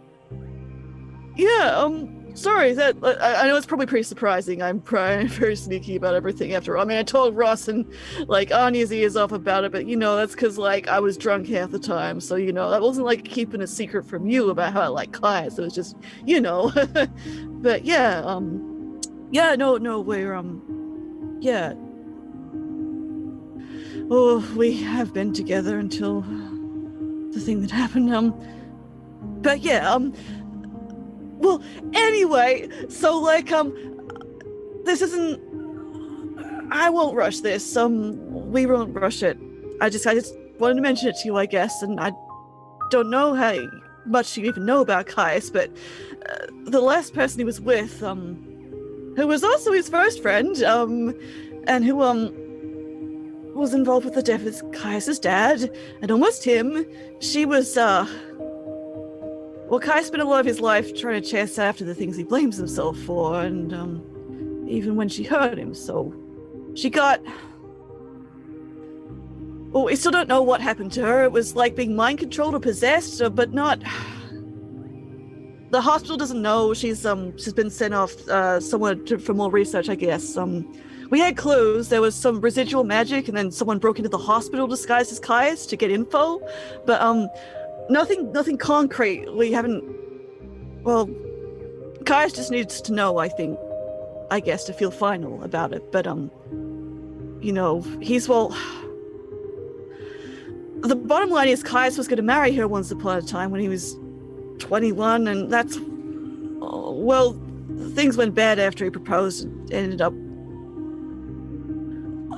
yeah. Sorry. I know it's probably pretty surprising. I'm very sneaky about everything. After all, I mean, I told Ross and like Anya's ears off about it, but that's because like I was drunk half the time, so that wasn't like keeping a secret from you about how I like Caius. It was just But yeah, yeah, no, we're yeah. Oh, we have been together until the thing that happened. But yeah, well, anyway, so like this isn't. I won't rush this. We won't rush it. I just wanted to mention it to you, I guess, and I don't know how much you even know about Caius, but the last person he was with, who was also his first friend, and who was involved with the death of Caius's dad, and almost him. She was well, Caius spent a lot of his life trying to chase after the things he blames himself for, and even when she hurt him, so she got. Well, we still don't know what happened to her. It was like being mind controlled or possessed, but not. The hospital doesn't know. She's been sent off somewhere for more research, I guess. We had clues. There was some residual magic, and then someone broke into the hospital disguised as Caius to get info, but nothing concrete. We haven't. Well, Caius just needs to know. I guess to feel final about it. But he's The bottom line is Caius was going to marry her once upon a time when he was 21, and that's things went bad after he proposed and ended up.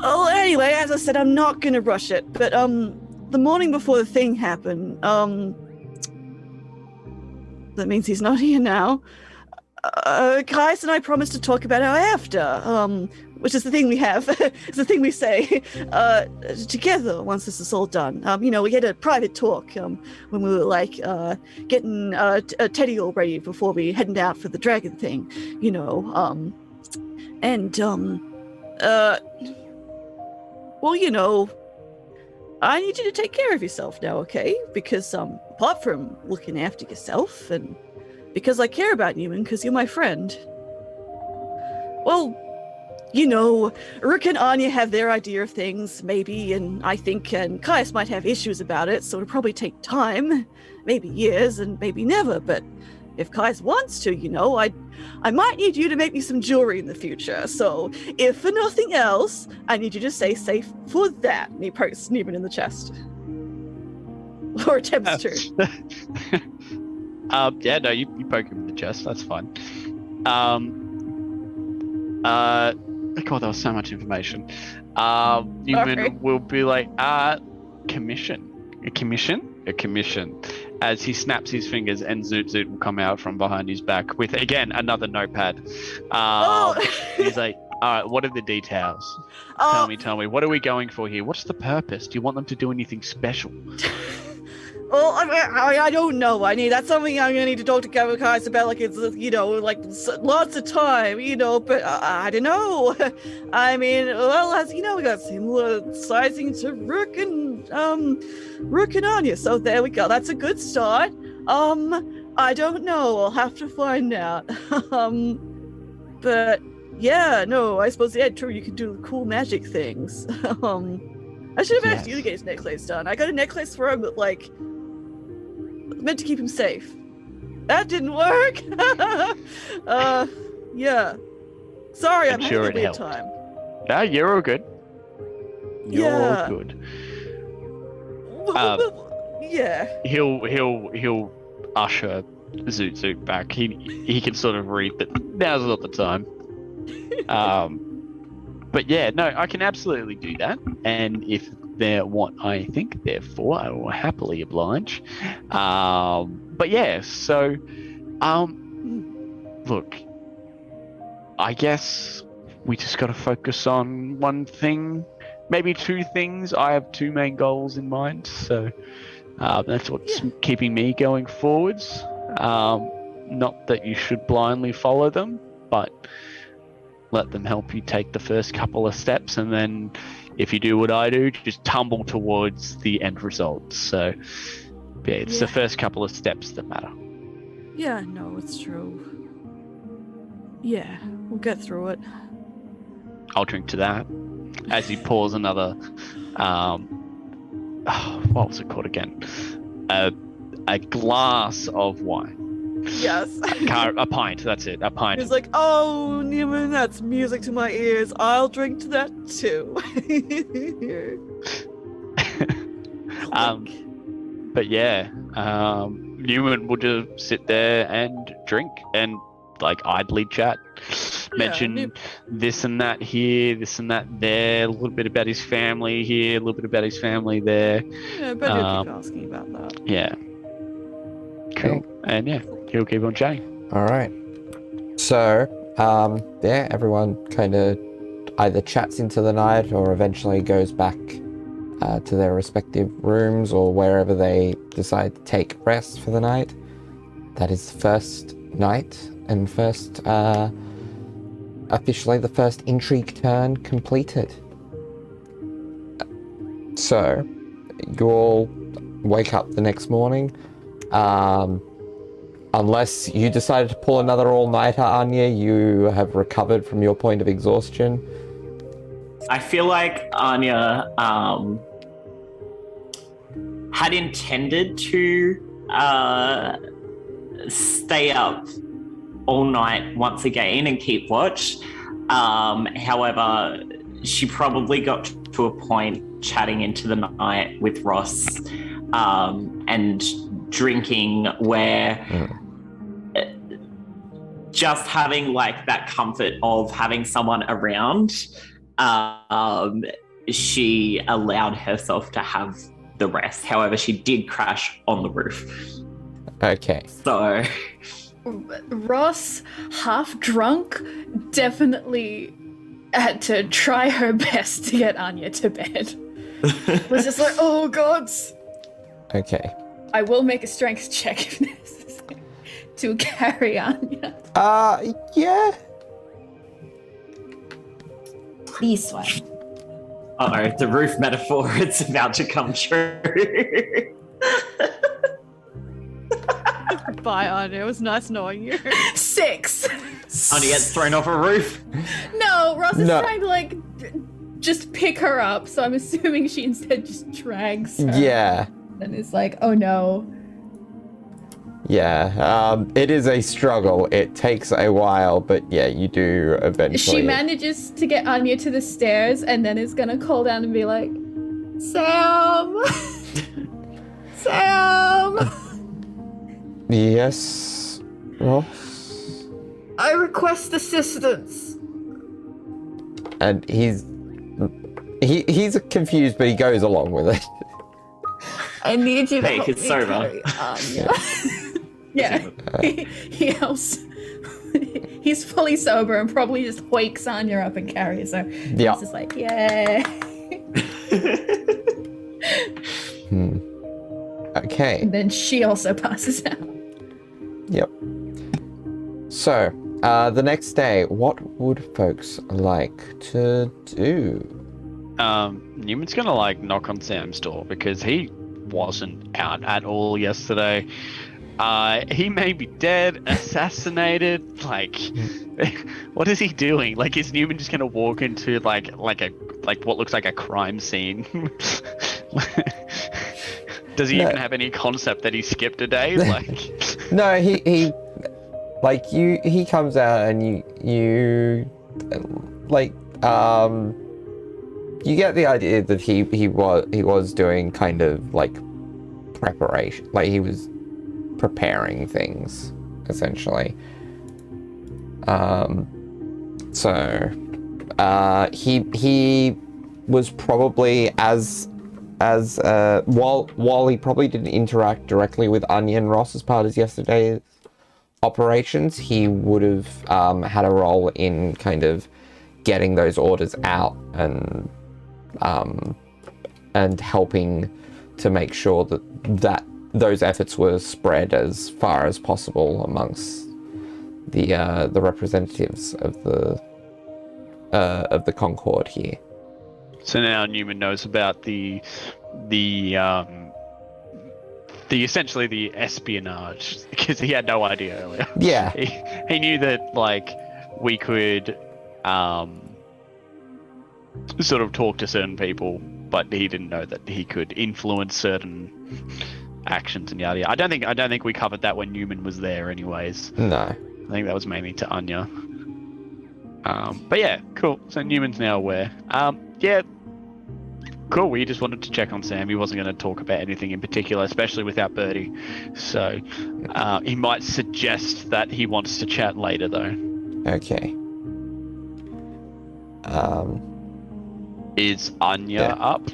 Oh, anyway, as I said, I'm not gonna rush it, but the morning before the thing happened, that means he's not here now. Caius and I promised to talk about our after, which is the thing we have. It's the thing we say together once this is all done. We had a private talk when we were like getting Teddy all ready before we heading out for the dragon thing, I need you to take care of yourself now, okay? Because apart from looking after yourself, and because I care about you and because you're my friend. Well, Rook and Anya have their idea of things, maybe, and I think and Caius might have issues about it, so it'll probably take time, maybe years and maybe never, but if Caius wants to, I might need you to make me some jewelry in the future, so if for nothing else, I need you to stay safe for that. And he pokes Neiman in the chest. Or attempts to. Yeah, no, you poke him in the chest, that's fine. God, that was so much information. Newman will be like, commission. A commission. As he snaps his fingers and Zoot Zoot will come out from behind his back with, again, another notepad. He's like, all right, what are the details? Tell me, what are we going for here? What's the purpose? Do you want them to do anything special? Well, I don't know. That's something I'm gonna need to talk to Caius about. Like it's lots of time, But I don't know. I mean, well, as you know, we got similar sizing to Rook and Anya. So there we go. That's a good start. I don't know. I'll have to find out. But yeah, no. I suppose true. You can do cool magic things. I should have asked you to get his necklace done. I got a necklace for him, but meant to keep him safe. That didn't work. Yeah. Sorry, I'm sure having a it weird helped. time. No, you're all good. You're all good. Yeah. He'll usher Zoot Zoot back. He can sort of read, but now's not the time. But yeah, no, I can absolutely do that. And if they're what I think they're for, I will happily oblige. But yeah, so look, I guess we just got to focus on one thing, maybe two things. I have two main goals in mind, so that's what's keeping me going forwards. not that you should blindly follow them, but let them help you take the first couple of steps, and then if you do what I do, just tumble towards the end result. So yeah, it's the first couple of steps that matter. Yeah, no, it's true. Yeah, we'll get through it. I'll drink to that. As he pours another, what was it called again? A glass of wine. Yes. A pint, that's it, a pint. He's like, oh, Newman, that's music to my ears. I'll drink to that too. But yeah, Newman will just sit there and drink and like idly chat, mention this and that here, this and that there, a little bit about his family here, a little bit about his family there. Yeah, but he'll keep asking about that. Yeah. Cool. And yeah, he'll keep on chatting. All right. So, yeah, everyone kind of either chats into the night or eventually goes back to their respective rooms or wherever they decide to take rest for the night. That is the first night and first, officially the first intrigue turn completed. So, you all wake up the next morning. Unless you decided to pull another all-nighter, Anya, you have recovered from your point of exhaustion. I feel like Anya had intended to stay up all night once again and keep watch. However, she probably got to a point chatting into the night with Ross and drinking where just having like that comfort of having someone around, she allowed herself to have the rest. However, she did crash on the roof. Okay. So Ross, half drunk, definitely had to try her best to get Anya to bed. Was just like, oh gods. Okay. I will make a strength check if necessary to carry Anya. Yeah. This one. Uh-oh, the roof metaphor, it's about to come true. Bye, Anya. It was nice knowing you. 6. Anya gets thrown off a roof. No, Ross is No. trying to like just pick her up, so I'm assuming she instead just drags her. Yeah. And is like, oh no. Yeah. It is a struggle. It takes a while, but yeah, you do eventually. She manages to get Anya to the stairs and then is gonna call down and be like, Sam! Sam! Yes, Ross. I request assistance. And he's confused, but he goes along with it. I need you to Hey, help it's me sober. carry Anya. Yeah, he helps. He's fully sober and probably just wakes Anya up and carries her. Yeah. He's just like, yay. Okay. And then she also passes out. Yep. So, the next day, what would folks like to do? Newman's gonna like knock on Sam's door because he wasn't out at all yesterday. He may be dead, assassinated. Like, what is he doing? Like, is Newman just gonna walk into like what looks like a crime scene? Does he even have any concept that he skipped a day? Like, No, he like he comes out and you like you get the idea that he was doing kind of like preparation, like he was preparing things essentially. So he was probably while he probably didn't interact directly with Anya and Ross as part of yesterday's operations, he would have had a role in kind of getting those orders out and helping to make sure that those efforts were spread as far as possible amongst the representatives of the Concord here. So now Newman knows about the essentially the espionage, because he had no idea earlier. Yeah. He knew that like we could sort of talk to certain people, but he didn't know that he could influence certain actions and yada yada. I don't think we covered that when Newman was there anyways. No. I think that was mainly to Anya. But yeah, cool. So Newman's now aware. Yeah, cool. We just wanted to check on Sam. He wasn't going to talk about anything in particular, especially without Birdie. So he might suggest that he wants to chat later, though. Okay. Is Anya Yeah. up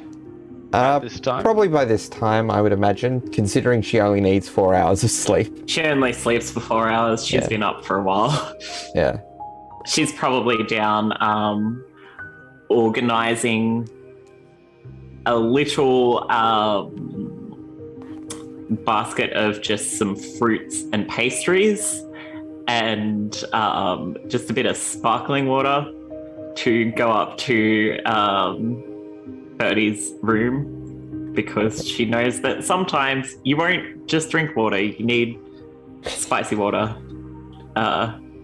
at this time? Probably by this time, I would imagine, considering she only needs 4 hours of sleep. She only sleeps for 4 hours. She's Yeah. been up for a while. Yeah. She's probably down organizing a little basket of just some fruits and pastries and just a bit of sparkling water to go up to Birdie's room, because she knows that sometimes you won't just drink water, you need spicy water.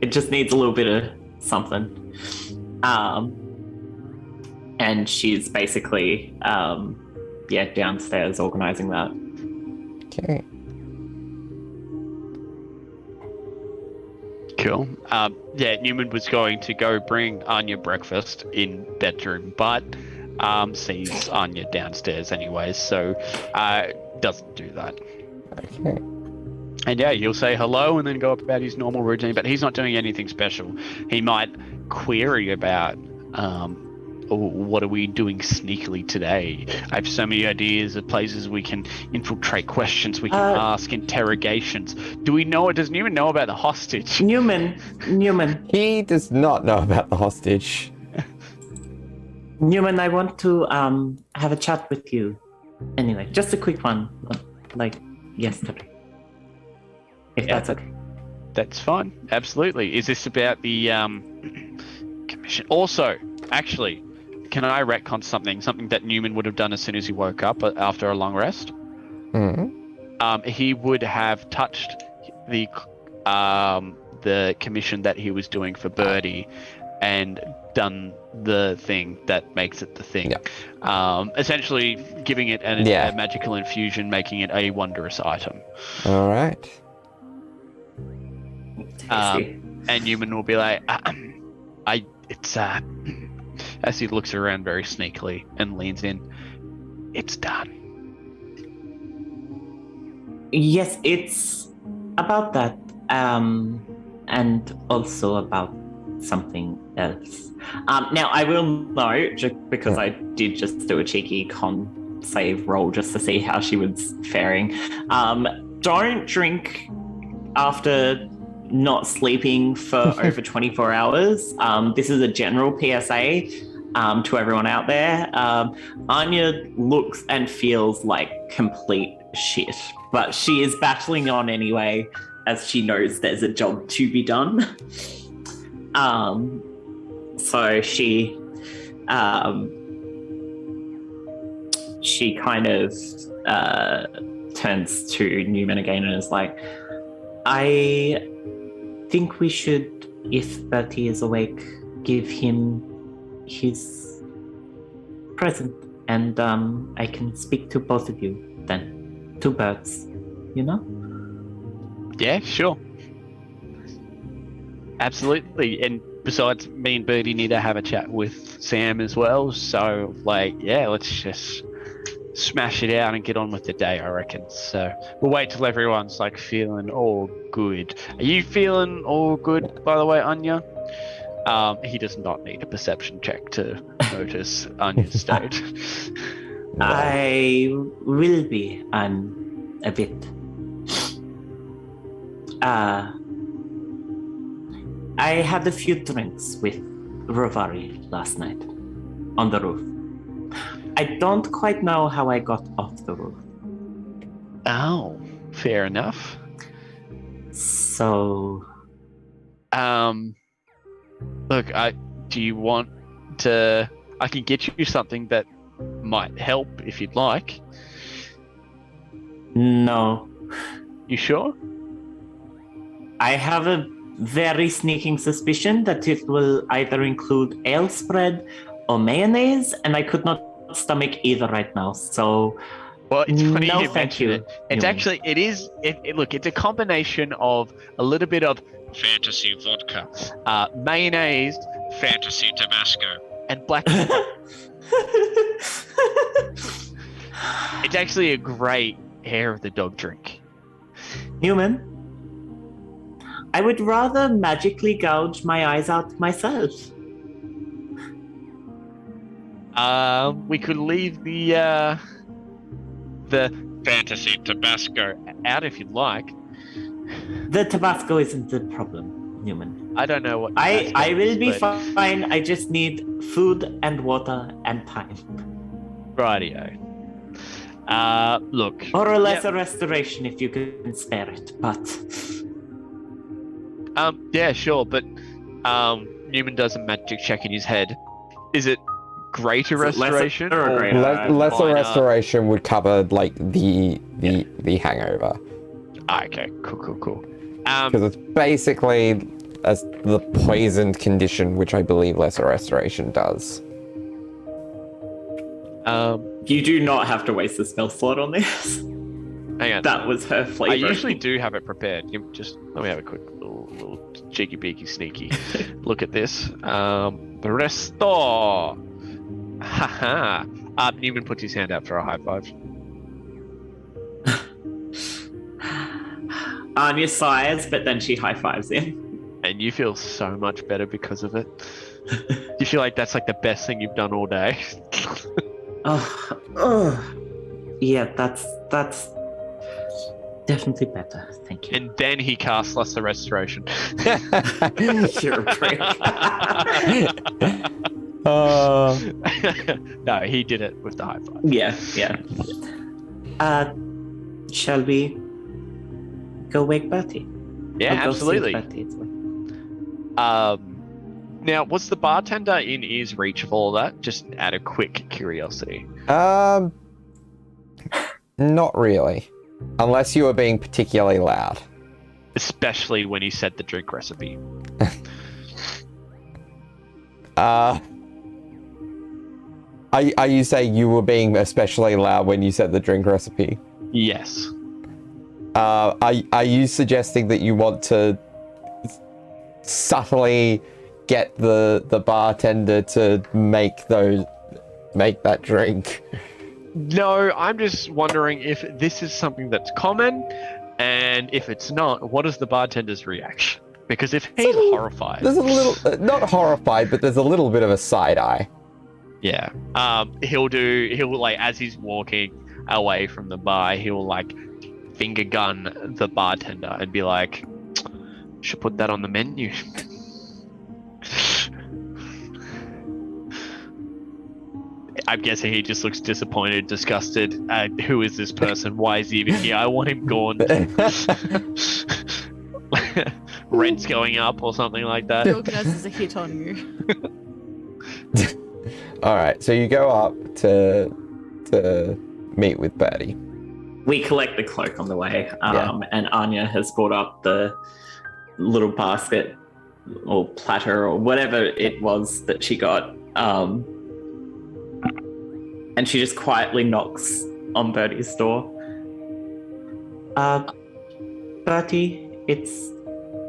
It just needs a little bit of something. And she's basically downstairs organizing that. Okay. Cool. Yeah, Newman was going to go bring Anya breakfast in bedroom, but sees Anya downstairs anyways, so doesn't do that. Okay. And yeah, he'll say hello and then go about his normal routine, but he's not doing anything special. He might query about, what are we doing sneakily today? I have so many ideas of places we can infiltrate, questions we can ask, interrogations. Does Newman know about the hostage? Newman. He does not know about the hostage. Newman, I want to have a chat with you. Anyway, just a quick one, like yesterday. If Yeah, that's okay. That's fine. Absolutely. Is this about the commission? Also, actually, can I retcon something that Newman would have done as soon as he woke up after a long rest? Hmm. He would have touched the commission that he was doing for Birdie and done the thing that makes it the thing. Essentially giving it a magical infusion, making it a wondrous item. All right. And Newman will be like, as he looks around very sneakily and leans in, it's done. Yes, it's about that, and also about something else. Now, I will note, just because I did just do a cheeky con save roll just to see how she was faring, don't drink after not sleeping for over 24 hours. This is a general PSA to everyone out there. Anya looks and feels like complete shit, but she is battling on anyway, as she knows there's a job to be done. So she kind of turns to Newman again and is like, I think we should, if Bertie is awake, give him his present, and I can speak to both of you then. Two birds, you know? Yeah, sure. Absolutely. And besides, me and Birdie need to have a chat with Sam as well. So, let's just smash it out and get on with the day, I reckon. So we'll wait till everyone's feeling all good. Are you feeling all good, by the way, Anya? He does not need a perception check to notice Anya's state. No. I will be a bit. I had a few drinks with Rovari last night on the roof. I don't quite know how I got off the roof. Oh, fair enough. So, Look, do you want to? I can get you something that might help if you'd like. no. You sure? I have a very sneaking suspicion that it will either include ale spread or mayonnaise, and I could not stomach either right now. So, Well, it's funny no, you thank mention you. it. It's actually, it is. Look, it's a combination of a little bit of fantasy vodka, mayonnaise, fantasy Tabasco, and black pepper. It's actually a great hair of the dog drink. Newman, I would rather magically gouge my eyes out myself. We could leave the fantasy Tabasco out if you'd like. The Tabasco isn't the problem, Newman. I don't know what. I Tabasco will is, be but- fine. I just need food and water and time. Rightio. Look. Or a Yep. lesser restoration if you can spare it, but... Yeah, sure, but Newman does a magic check in his head. Is it greater Is it lesser restoration or or greater? Lesser minor? restoration would cover like the hangover, Okay, cool. because it's basically as the poisoned condition, which I believe lesser restoration does. You do not have to waste a spell slot on this. Hang on. That was her flavor. I usually do have it prepared. Just let me have a quick little cheeky beaky sneaky look at this. Restore. Haha. Newman puts his hand out for a high five. Anya sighs, but then she high fives him. And you feel so much better because of it. You feel like that's like the best thing you've done all day. Yeah, that's definitely better. Thank you. And then he casts lesser restoration. You're a prick. No, he did it with the high five. Yeah. Shall we go wake Bertie? Yeah, I'll go see absolutely. Bertie, it's like- Now, was the bartender in ear's reach of all that? Just out of quick curiosity. Not really, unless you were being particularly loud. Especially when he said the drink recipe. Are you saying you were being especially loud when you said the drink recipe? Yes. Are you suggesting that you want to subtly get the bartender to make that drink? No, I'm just wondering if this is something that's common, and if it's not, what is the bartender's reaction? Because if he's horrified, There's a little, not horrified, but there's a little bit of a side eye. yeah, he'll like as he's walking away from the bar, he'll like finger gun the bartender and be like, "Should put that on the menu." I'm guessing he just looks disappointed, disgusted. Who is this person? Why is he even here? I want him gone. Rent's going up or something like that. The organizer's a hit on you. All right, so you go up to meet with Bertie. We collect the cloak on the way, Yeah. and Anya has brought up the little basket or platter or whatever it was that she got. And she just quietly knocks on Bertie's door. Bertie, it's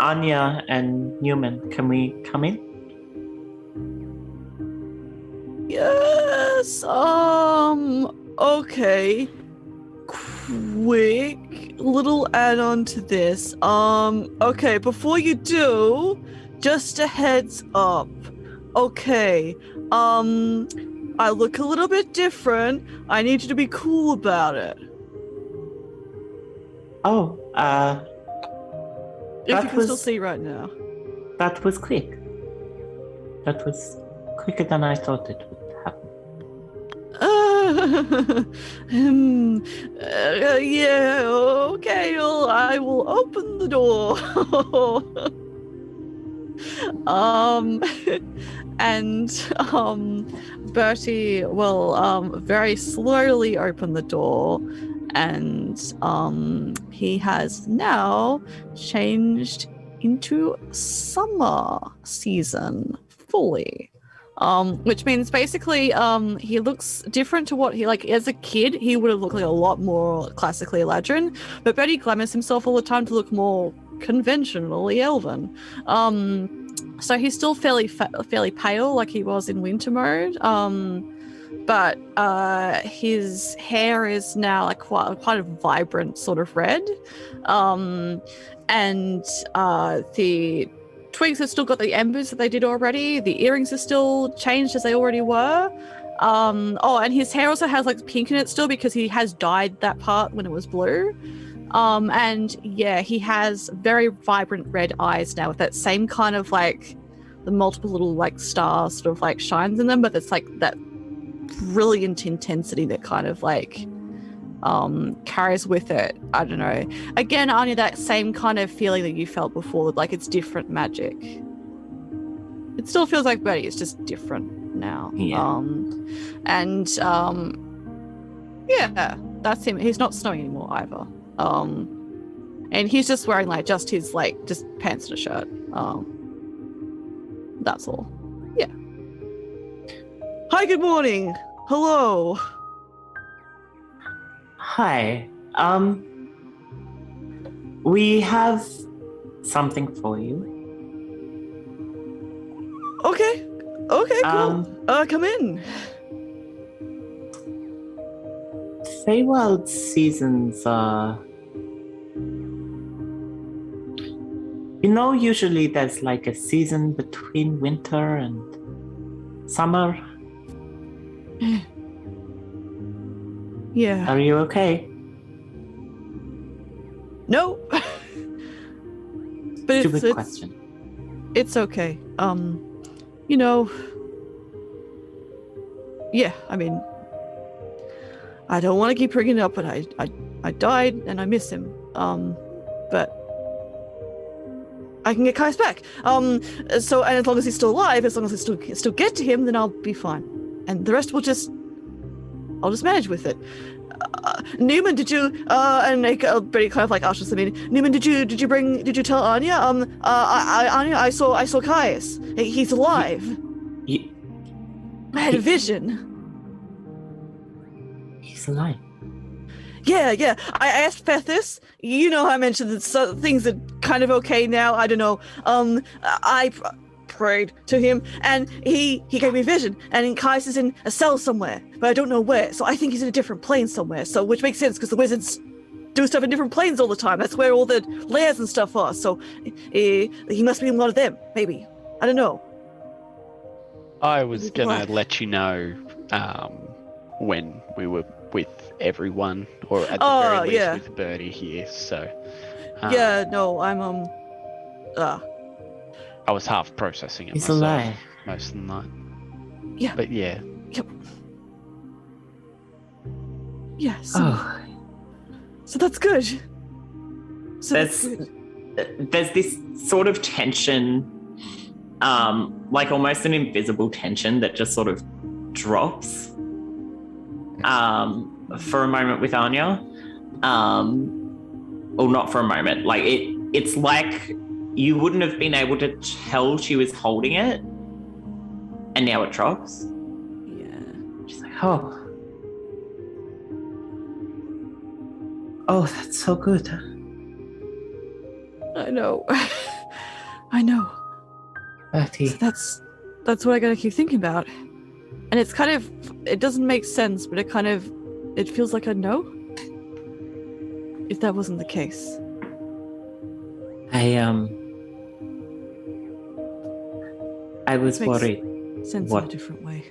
Anya and Newman. Can we come in? Yes. Okay. Quick little add-on to this. Okay, before you do, just a heads up. Okay. I look a little bit different. I need you to be cool about it. Oh, If That you can was- still see right now. that was quick. That was quicker than I thought it would happen. Yeah, okay, well, I will open the door. And Bertie will very slowly open the door, and he has now changed into summer season fully. Which means basically he looks different to what he like as a kid. He would have looked like a lot more classically Eladrin, but Bertie glamours himself all the time to look more conventionally elven. So he's still fairly pale, like he was in winter mode. But his hair is now like quite a vibrant sort of red. And the twigs have still got the embers that they did already. The earrings are still changed as they already were. And his hair also has like pink in it still because he has dyed that part when it was blue. And yeah, he has very vibrant red eyes now with that same kind of like the multiple little like stars sort of like shines in them, but it's like that brilliant intensity that kind of like carries with it. I don't know. Again, Anya, that same kind of feeling that you felt before, like it's different magic. It still feels like Bertie, it's just different now. Yeah. Yeah, that's him. He's not snowing anymore either. And he's just wearing like just his like just pants and a shirt. That's all. Yeah. Hi, good morning. Hello. Hi. We have something for you. Okay. Okay, cool. Come in. Feywild seasons are... usually there's like a season between winter and summer. Yeah. Are you okay? No. But Stupid question. It's okay. Yeah, I mean, I don't want to keep bringing it up, but I died and I miss him. But I can get Caius back. And as long as he's still alive, as long as I still get to him, then I'll be fine. And the rest I'll just manage with it. Newman, did you and Betty kind of like ushers them in. Newman, did you tell Anya? Anya, I saw Caius. He's alive. I had a vision. He's alive. Yeah. I asked Fethus. You know, I mentioned that things are kind of okay now. I don't know. I prayed to him, and he gave me a vision. And Caius is in a cell somewhere, but I don't know where. So I think he's in a different plane somewhere. So which makes sense because the wizards do stuff in different planes all the time. That's where all the layers and stuff are. So he must be in one of them. Maybe. I don't know. I was gonna let you know when we were with everyone, or at the very least yeah. with Bertie here. So Yeah. No. I'm I was half processing it He's myself alive. most of the night. Yeah. But yeah, Yep. Yeah. Oh, So that's good. So there's this sort of tension, like almost an invisible tension that just sort of drops for a moment with Anya. Well, not for a moment. Like it's like you wouldn't have been able to tell she was holding it, and now it drops. Yeah. She's like, oh, that's so good. I know. I know. Bertie. So that's what I gotta keep thinking about. And it's kind of, it doesn't make sense, but it feels like a no. If that wasn't the case. I was Makes worried Sense What? in a different way.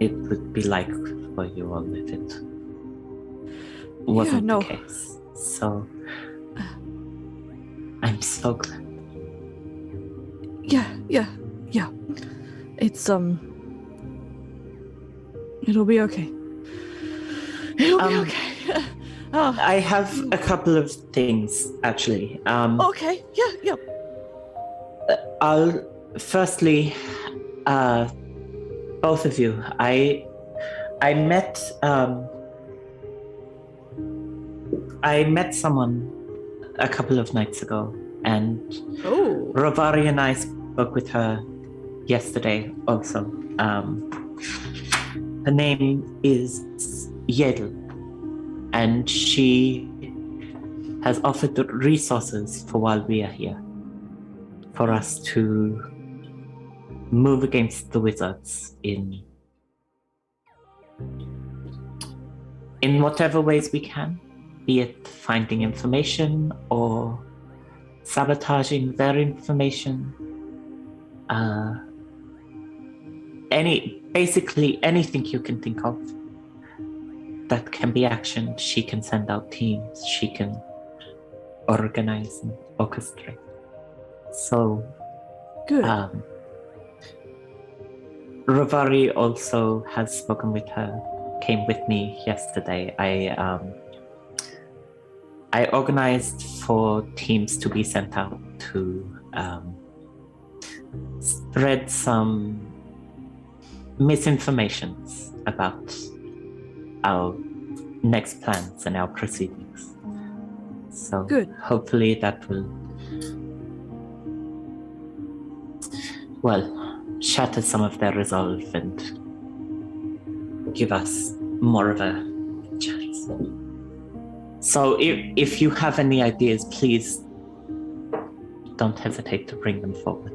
it would be like for you all if it wasn't no. the case. So I'm so glad. Yeah. It's it'll be okay. It'll be Um, okay. Oh, I have a couple of things actually. okay. Yeah. I'll firstly, both of you. I met someone a couple of nights ago, and Oh. Rovari and I spoke with her yesterday also. Her name is Yedel, and she has offered the resources for while we are here, for us to move against the wizards in whatever ways we can, be it finding information or sabotaging their information. Basically anything you can think of that can be actioned. She can send out teams, she can organize and orchestrate. So Good. Rovari also has spoken with her, came with me yesterday. I organized for teams to be sent out to spread some misinformations about our next plans and our proceedings. So Good. hopefully that will, shatter some of their resolve and give us more of a chance. So if you have any ideas, please don't hesitate to bring them forward.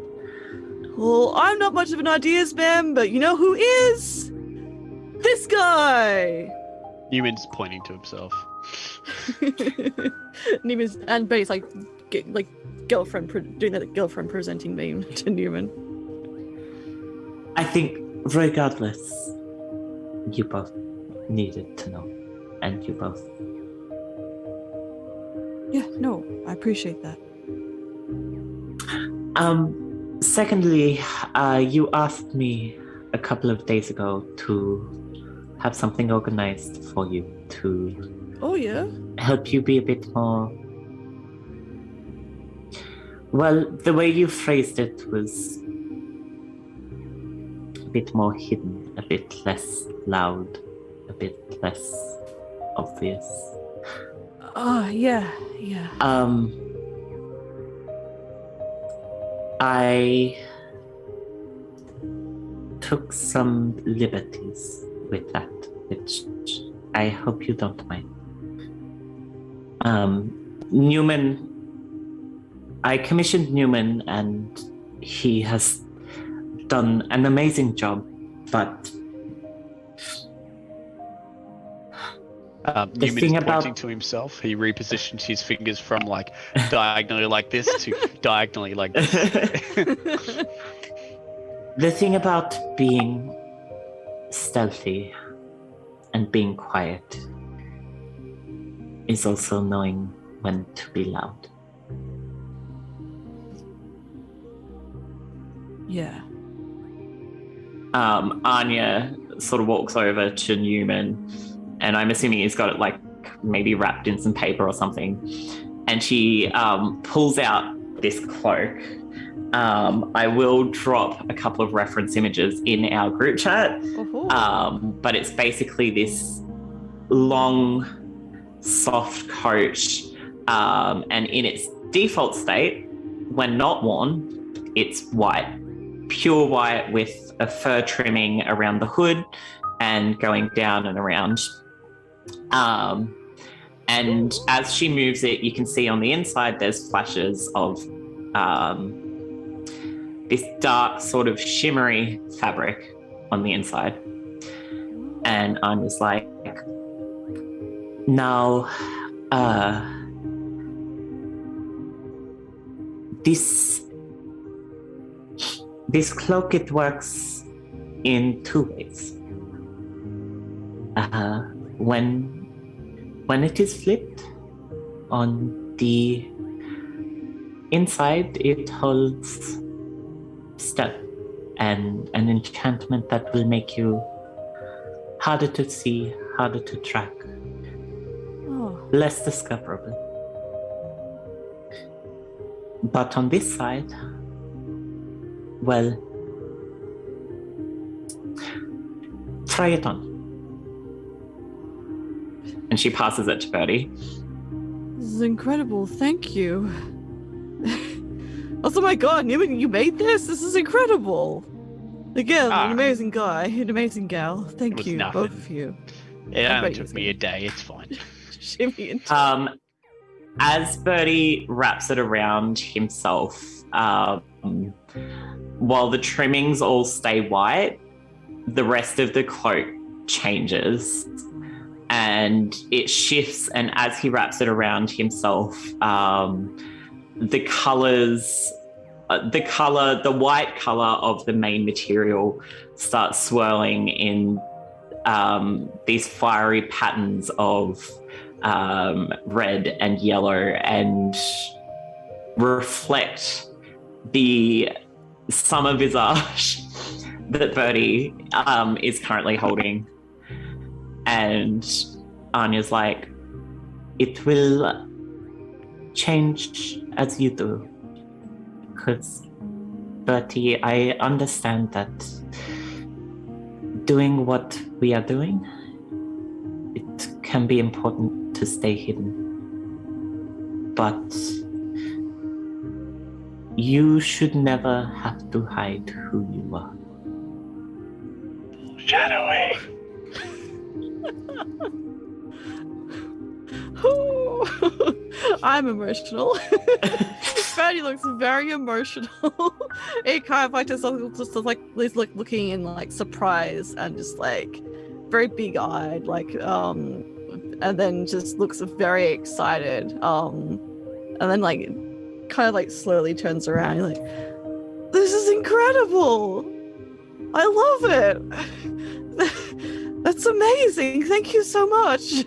Well, I'm not much of an ideas man, but you know who is? This guy! Newman's pointing to himself. Newman's, and Betty's like girlfriend, doing that girlfriend presenting meme to Newman. I think regardless, you both needed to know, and you both. Yeah, no, I appreciate that. Secondly, you asked me a couple of days ago to have something organized for you to Oh yeah? help you be a bit more. Well, the way you phrased it was a bit more hidden, a bit less loud, a bit less obvious. Oh, yeah. I took some liberties with that, which I hope you don't mind. Newman, I commissioned Newman and he has done an amazing job, but Newman is thing pointing about- to himself. He repositions his fingers from like diagonally like this to diagonally like this. The thing about being stealthy and being quiet is also knowing when to be loud. Yeah. Anya sort of walks over to Newman, and I'm assuming he's got it like maybe wrapped in some paper or something, and she pulls out this cloak. I will drop a couple of reference images in our group chat, but it's basically this long, soft coat, and in its default state, when not worn, it's white. Pure white with a fur trimming around the hood and going down and around. And as she moves it, you can see on the inside there's flashes of this dark sort of shimmery fabric on the inside. And I'm just like, now, this cloak, it works in two ways. When it is flipped, on the inside it holds stealth and an enchantment that will make you harder to see, harder to track, less discoverable. But on this side, well, try it on. And she passes it to Birdie. This is incredible. Thank you. Oh my god, Newman, you made this? This is incredible. Again, an amazing guy, an amazing gal. Thank was you, nothing. both of you. It I only bet you took me a day. It's fine. Shimmy and As Birdie wraps it around himself, while the trimmings all stay white, the rest of the cloak changes and it shifts. And as he wraps it around himself, the colors, the white color of the main material starts swirling in these fiery patterns of red and yellow and reflect the summer visage that Birdie is currently holding. And Anya's like, it will change as you do. Because, Bertie, I understand that doing what we are doing, it can be important to stay hidden. But you should never have to hide who you are. Shadowy. I'm emotional. Birdie looks very emotional. It kind of like just like looking in like surprise and just like very big eyed, like and then just looks very excited. And then like kind of like slowly turns around. You're like, this is incredible. I love it. That's amazing. Thank you so much.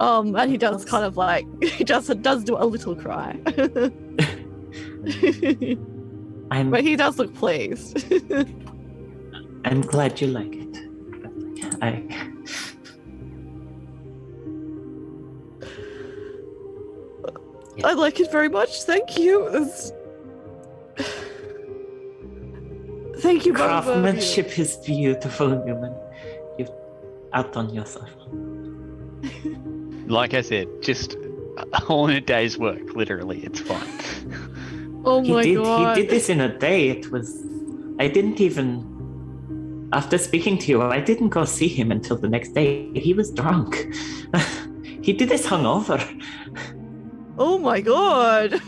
And he does kind of like he does do a little cry. But he does look pleased. I'm glad you like it. I like it very much. Thank you. Thank you, both of you. Craftsmanship is beautiful, Newman. You've outdone yourself. Like I said, just all in a day's work. Literally, it's fine. Oh my god. He did this in a day. I didn't even. After speaking to you, I didn't go see him until the next day. He was drunk. He did this hungover. Oh my god.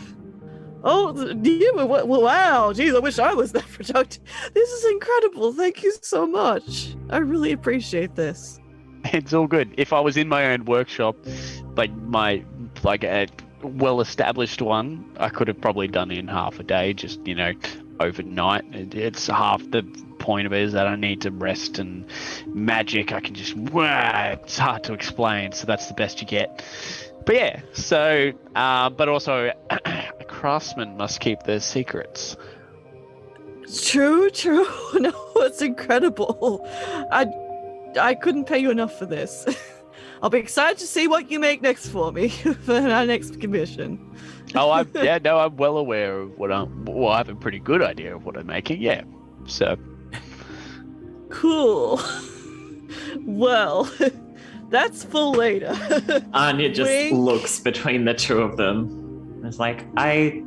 Oh, wow. Geez, I wish I was that productive. This is incredible. Thank you so much. I really appreciate this. It's all good. If I was in my own workshop, like a well-established one, I could have probably done it in half a day, just, overnight. It's half the point of it is that I need to rest, and magic, I can just, it's hard to explain, so that's the best you get. But yeah, so, but also, a craftsman must keep their secrets. True. No, it's incredible. I couldn't pay you enough for this. I'll be excited to see what you make next for me for our next commission. Oh, I'm well aware of I have a pretty good idea of what I'm making. Yeah, so cool. Well, that's for later. Anya just looks between the two of them. It's like, I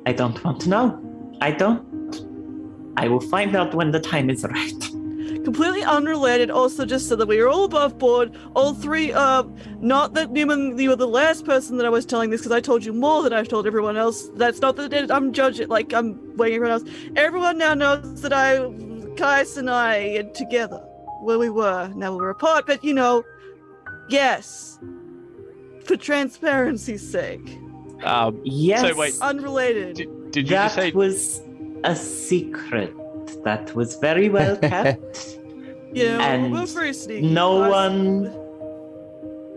don't want to know. I don't. I will find out when the time is right. Completely unrelated, also just so that we are all above board, all three, not that Newman, you were the last person that I was telling this, because I told you more than I've told everyone else. That's not that I'm judging, like, I'm weighing everyone else. Everyone now knows that Kais and I are together. Well, we were, now we're apart, but yes. For transparency's sake. Yes. So wait, unrelated. Did you just say that was a secret that was very well kept? And we're very sneaky. No one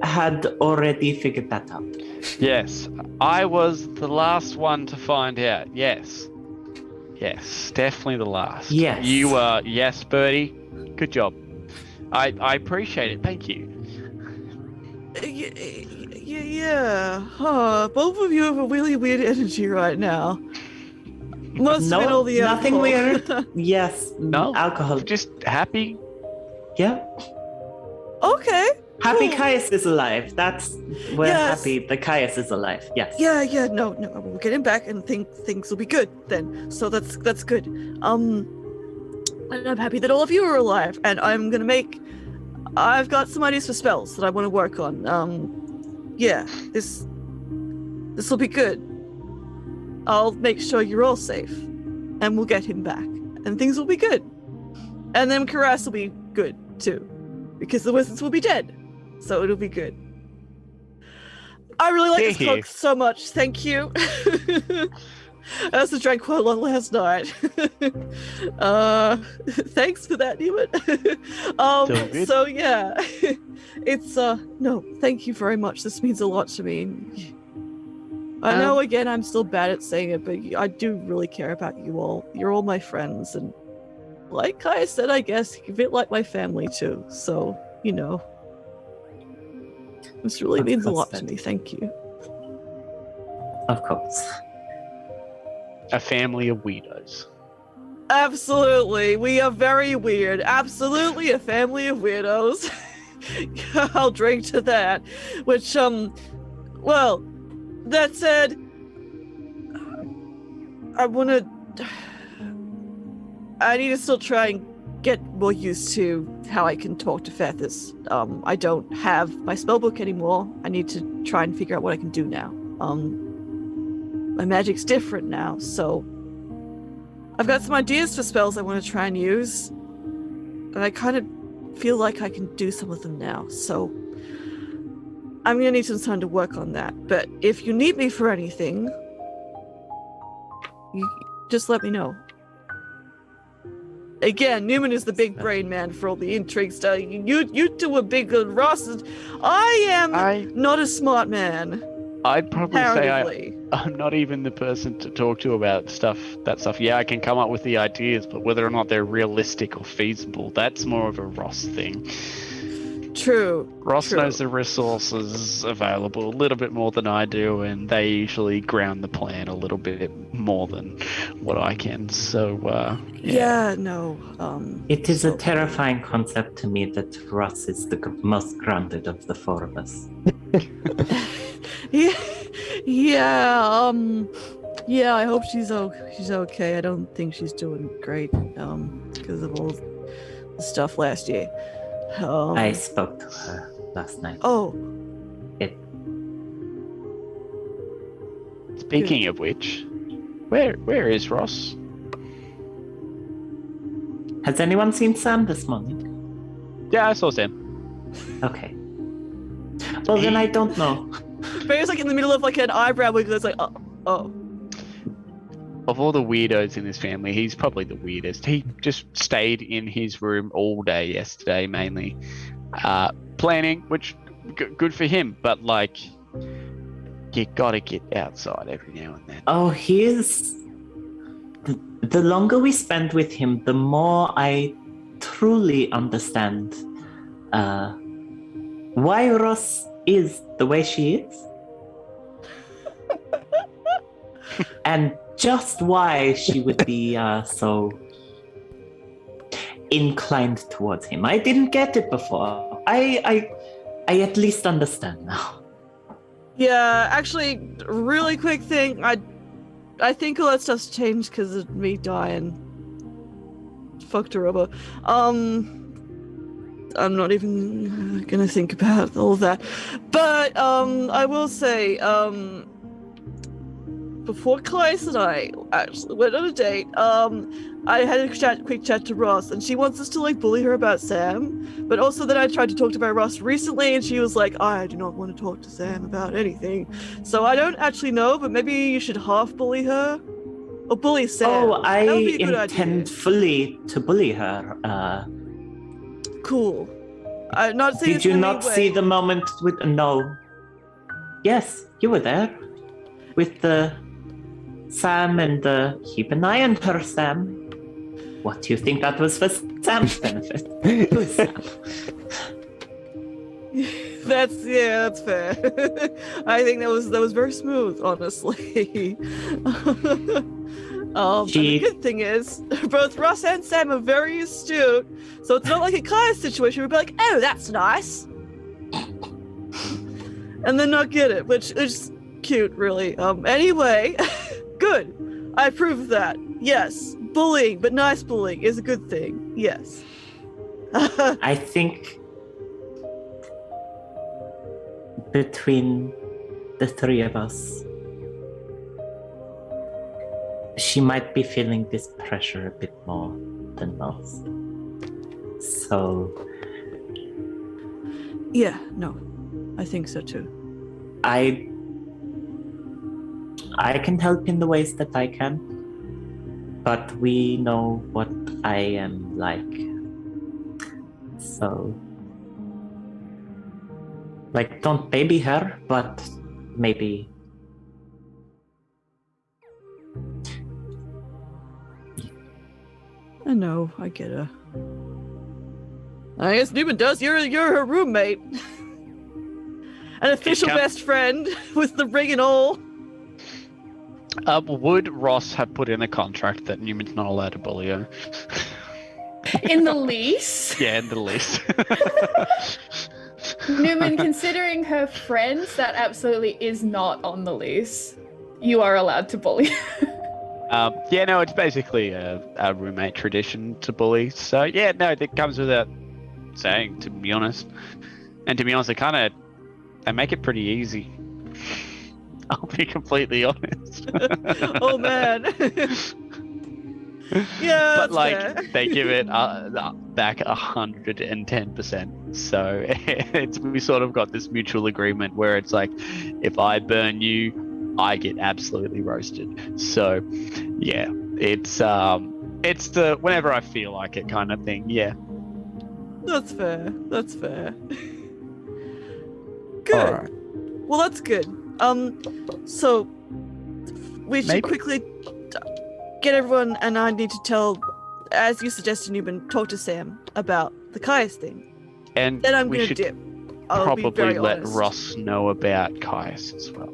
had already figured that out. Yes, I was the last one to find out. Yes, definitely the last. Yes. You were. Yes, Birdie. Good job. I appreciate it. Thank you. Yeah. Huh. Both of you have a really weird energy right now. Must have been all the nothing alcohol. weird. Yes, No, alcohol. just happy. Yeah. Okay. Happy cool. Caius is alive. We're Yes. happy the Caius is alive. Yes. Yeah. No. We'll get him back, and things will be good then. So that's good. And I'm happy that all of you are alive, and I've got some ideas for spells that I want to work on. Yeah, this will be good. I'll make sure you're all safe, and we'll get him back, and things will be good. And then Karas will be good too, because the wizards will be dead, so it'll be good. I really like this Hehe. book so much. Thank you. I also drank quite a lot last night. Thanks for that, Newman. So good. So yeah, it's no, thank you very much. This means a lot to me. I know again I'm still bad at saying it, but I do really care about you all. You're all my friends, and like I said, I guess you're a bit like my family too. So this really Of means a course, lot to Betty. me. Thank you. Of course. A family of weirdos. Absolutely. We are very weird. Absolutely a family of weirdos. I'll drink to that. Which, well, that said, I need to still try and get more used to how I can talk to Fethus. I don't have my spellbook anymore. I need to try and figure out what I can do now. My magic's different now, so I've got some ideas for spells I want to try and use, and I kind of feel like I can do some of them now, so I'm gonna need some time to work on that. But if you need me for anything, you just let me know. Again, Newman is the big brain man for all the intrigue stuff. You two are big Ross. I am not a smart man. I'd probably say Comparatively. I'm not even the person to talk to about that stuff. Yeah, I can come up with the ideas, but whether or not they're realistic or feasible, that's more of a Ross thing. True. Ross True. knows the resources available a little bit more than I do, and they usually ground the plan a little bit more than what I can. So, Yeah, no. It is a terrifying concept to me that Ross is the most grounded of the four of us. Yeah, I hope she's okay. I don't think she's doing great, because of all the stuff last year. I spoke to her last night. Oh, speaking of which, where is Ross? Has anyone seen Sam this morning? Yeah, I saw Sam. Okay. Well, then I don't know. Barry's like in the middle of like an eyebrow wiggle. It's like, oh. Of all the weirdos in this family, he's probably the weirdest. He just stayed in his room all day yesterday, mainly planning, which good for him. But like, you gotta get outside every now and then. Oh, he is. The longer we spend with him, the more I truly understand why Ross is the way she is. And just why she would be so inclined towards him. I didn't get it before. I at least understand now. Yeah, actually, really quick thing. I think all that stuff's changed because of me dying. Fucked her over. I'm not even gonna think about all that. But I will say, before Claes and I actually went on a date, I had a quick chat to Ross, and she wants us to like bully her about Sam. But also then I tried to talk to Ross recently, and she was like, I do not want to talk to Sam about anything. So I don't actually know, but maybe you should half bully her. Or bully Sam. Oh, I That would be a good intend idea. fully to bully her. Cool. I'm not saying Did this you in a not mean way. see the moment with... No. Yes, you were there. With the Sam and the... Keep an eye on her, Sam. What do you think that was for Sam's benefit? Who is Sam? That's fair. I think that was very smooth, honestly. And the good thing is, both Russ and Sam are very astute, so it's not like a Kaya situation. We'd be like, "Oh, that's nice," and then not get it, which is cute, really. Anyway, good. I approve of that. Yes, bullying, but nice bullying is a good thing. Yes. I think between the three of us, she might be feeling this pressure a bit more than most. So, Yeah, no, I think so too. I can help in the ways that I can, but we know what I am like. So, like, don't baby her, but maybe. I know, I get her. I guess Newman does. You're her roommate. An official It best friend with the ring and all. Would Ross have put in a contract that Newman's not allowed to bully her? In the lease, Yeah, in the lease. Newman, considering her friends, that absolutely is not on the lease. You are allowed to bully. Yeah, no, it's basically a roommate tradition to bully. So yeah, no, it comes without saying, to be honest. And to be honest, they make it pretty easy. I'll be completely honest. Oh man. Yeah, But that's like fair. they give it back 110%. So we sort of got this mutual agreement where it's like, if I burn you, I get absolutely roasted. So yeah, it's the whenever I feel like it kind of thing. Yeah. That's fair. That's fair. Good. All right. Well, that's good. So we should Maybe- quickly get everyone, and I need to tell, as you suggested, Newman, talk to Sam about the Caius thing. And Then I'm we gonna should dip. I'll be probably very let honest. Ross know about Caius as well.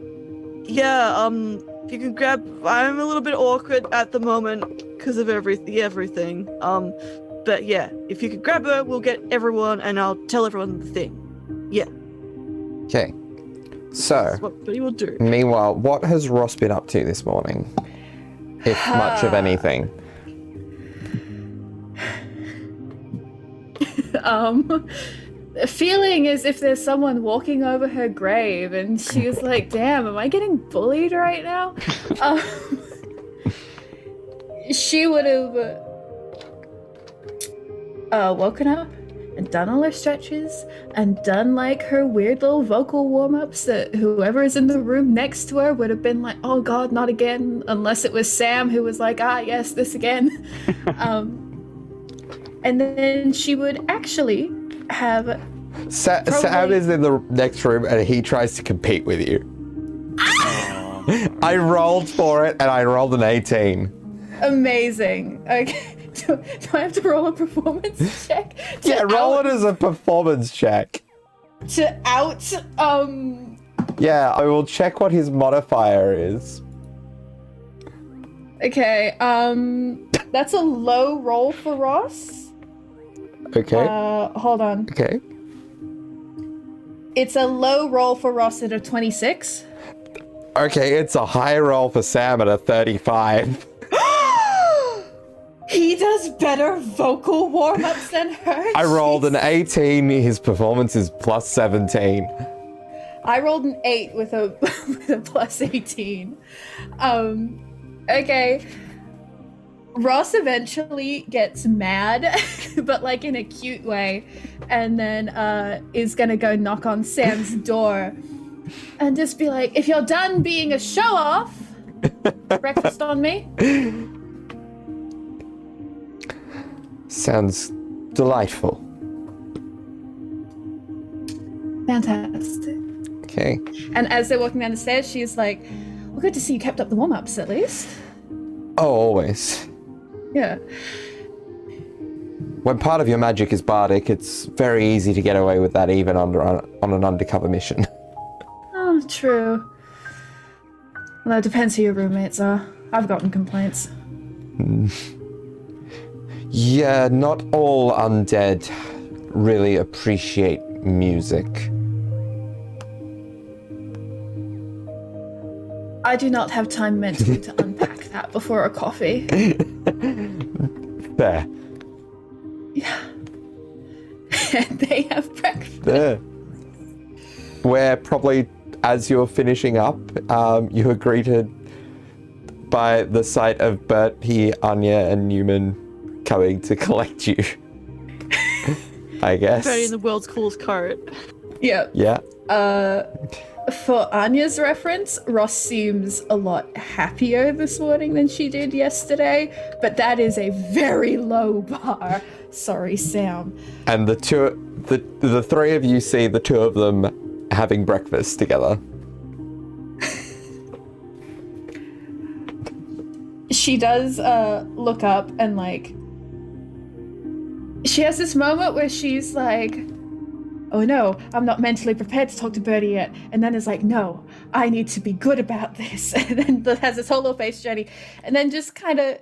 Yeah, if you can grab. I'm a little bit awkward at the moment because of everything. But yeah, if you could grab her, we'll get everyone, and I'll tell everyone the thing. Okay. So, That's what Buddy will do. meanwhile, what has Ross been up to this morning? If much of anything. Feeling as if there's someone walking over her grave, and she was like, "Damn, am I getting bullied right now?" She would have woken up and done all her stretches and done like her weird little vocal warm-ups that whoever is in the room next to her would have been like, "Oh God, not again!" Unless it was Sam who was like, "Ah, yes, this again." And then she would actually have Sam Probably- is in the next room and he tries to compete with you. I rolled for it and I rolled an 18. amazing. Okay, do I have to roll a performance check? Yeah, roll it as a performance check. To out. Yeah, I will check what his modifier is. Okay. That's a low roll for Ross. Okay. Hold on. Okay. It's a low roll for Ross at a 26. Okay, it's a high roll for Sam at a 35. He does better vocal warm-ups than her. I rolled an 18, his performance is plus 17. I rolled an 8 with a with a plus 18. Okay. Ross eventually gets mad, but like in a cute way, and then is gonna go knock on Sam's door and just be like, "If you're done being a show-off, breakfast on me." Sounds delightful. Fantastic. Okay. And as they're walking down the stairs, she's like, "Well, good to see you kept up the warm-ups at least." Oh, always. Yeah. when part of your magic is bardic, it's very easy to get away with that even on an undercover mission. Oh, true. Well, it depends who your roommates are. I've gotten complaints. Yeah, not all undead really appreciate music. I do not have time mentally to unpack that before a coffee. There. Yeah. They have breakfast. There. Where probably as you're finishing up, you're greeted by the sight of Bertie, Anya, and Newman coming to collect you. I guess. Bertie in the world's coolest cart. Yep. Yeah. For Anya's reference, Ross seems a lot happier this morning than she did yesterday, but that is a very low bar. Sorry, Sam. And the three of you see the two of them having breakfast together. She does look up and like she has this moment where she's like, oh no, I'm not mentally prepared to talk to Bertie yet. And then is like, no, I need to be good about this. And then has this whole little face journey. And then just kind of,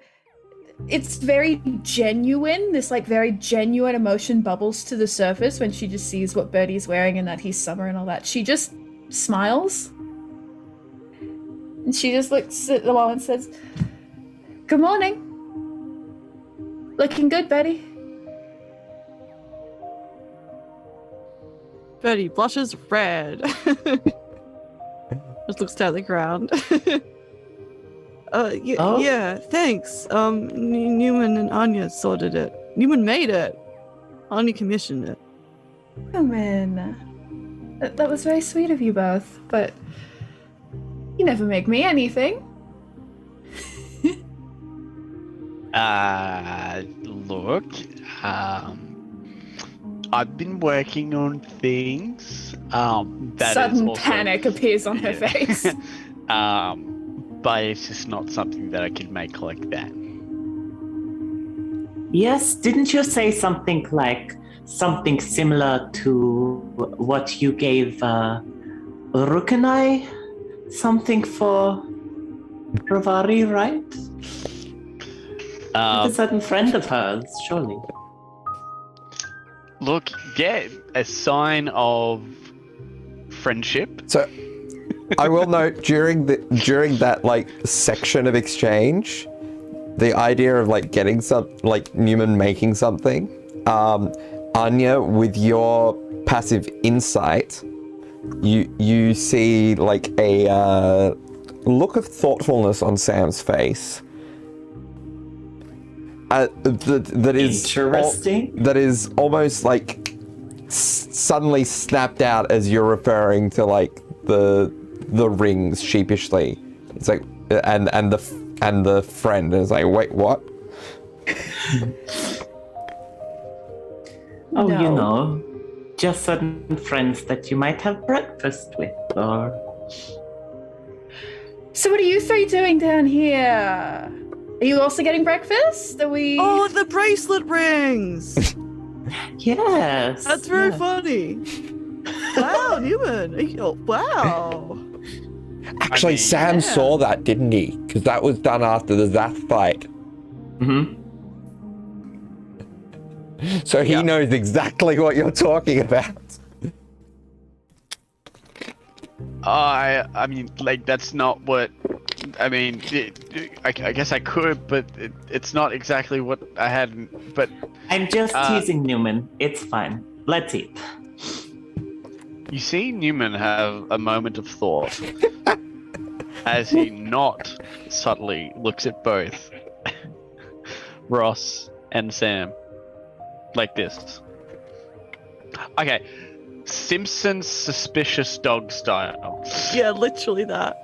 it's very genuine. This like very genuine emotion bubbles to the surface when she just sees what Bertie's wearing and that he's summer and all that. She just smiles. And she just looks at the wall and says, good morning. Looking good, Bertie. Bertie blushes red. Just looks down at the ground. Yeah, thanks. Newman and Anya sorted it. Newman made it. Anya commissioned it. Oh man, that was very sweet of you both, but you never make me anything. Look, I've been working on things. That Sudden is also, panic appears on her face. But it's just not something that I can make like that. Yes, didn't you say something like something similar to what you gave Rukanai? Something for Ravari, right? A certain friend of hers, surely. Look, yeah, a sign of friendship. So, I will note during that like section of exchange, the idea of like getting Newman making something, Anya, with your passive insight, you see like a look of thoughtfulness on Sam's face. That is interesting. That is almost like suddenly snapped out as you're referring to like the rings sheepishly. It's like and the friend is like, wait, what? Oh, No. you know, just certain friends that you might have breakfast with, or So what are you three doing down here? Are you also getting breakfast? Are we? Oh, the bracelet rings! yes, That's very yes. funny. Wow, Newman. Wow. Actually, mean, Sam yeah. saw that, didn't he? Because that was done after the Zath fight. Mm-hmm. So he knows exactly what you're talking about. I mean, like, that's not what. I mean, I guess I could, but it's not exactly what I had. But I'm just teasing Newman. It's fine. Let's eat. you see Newman have a moment of thought as he not subtly looks at both Ross and Sam like this. Okay, Simpsons suspicious dog style. Yeah, literally that.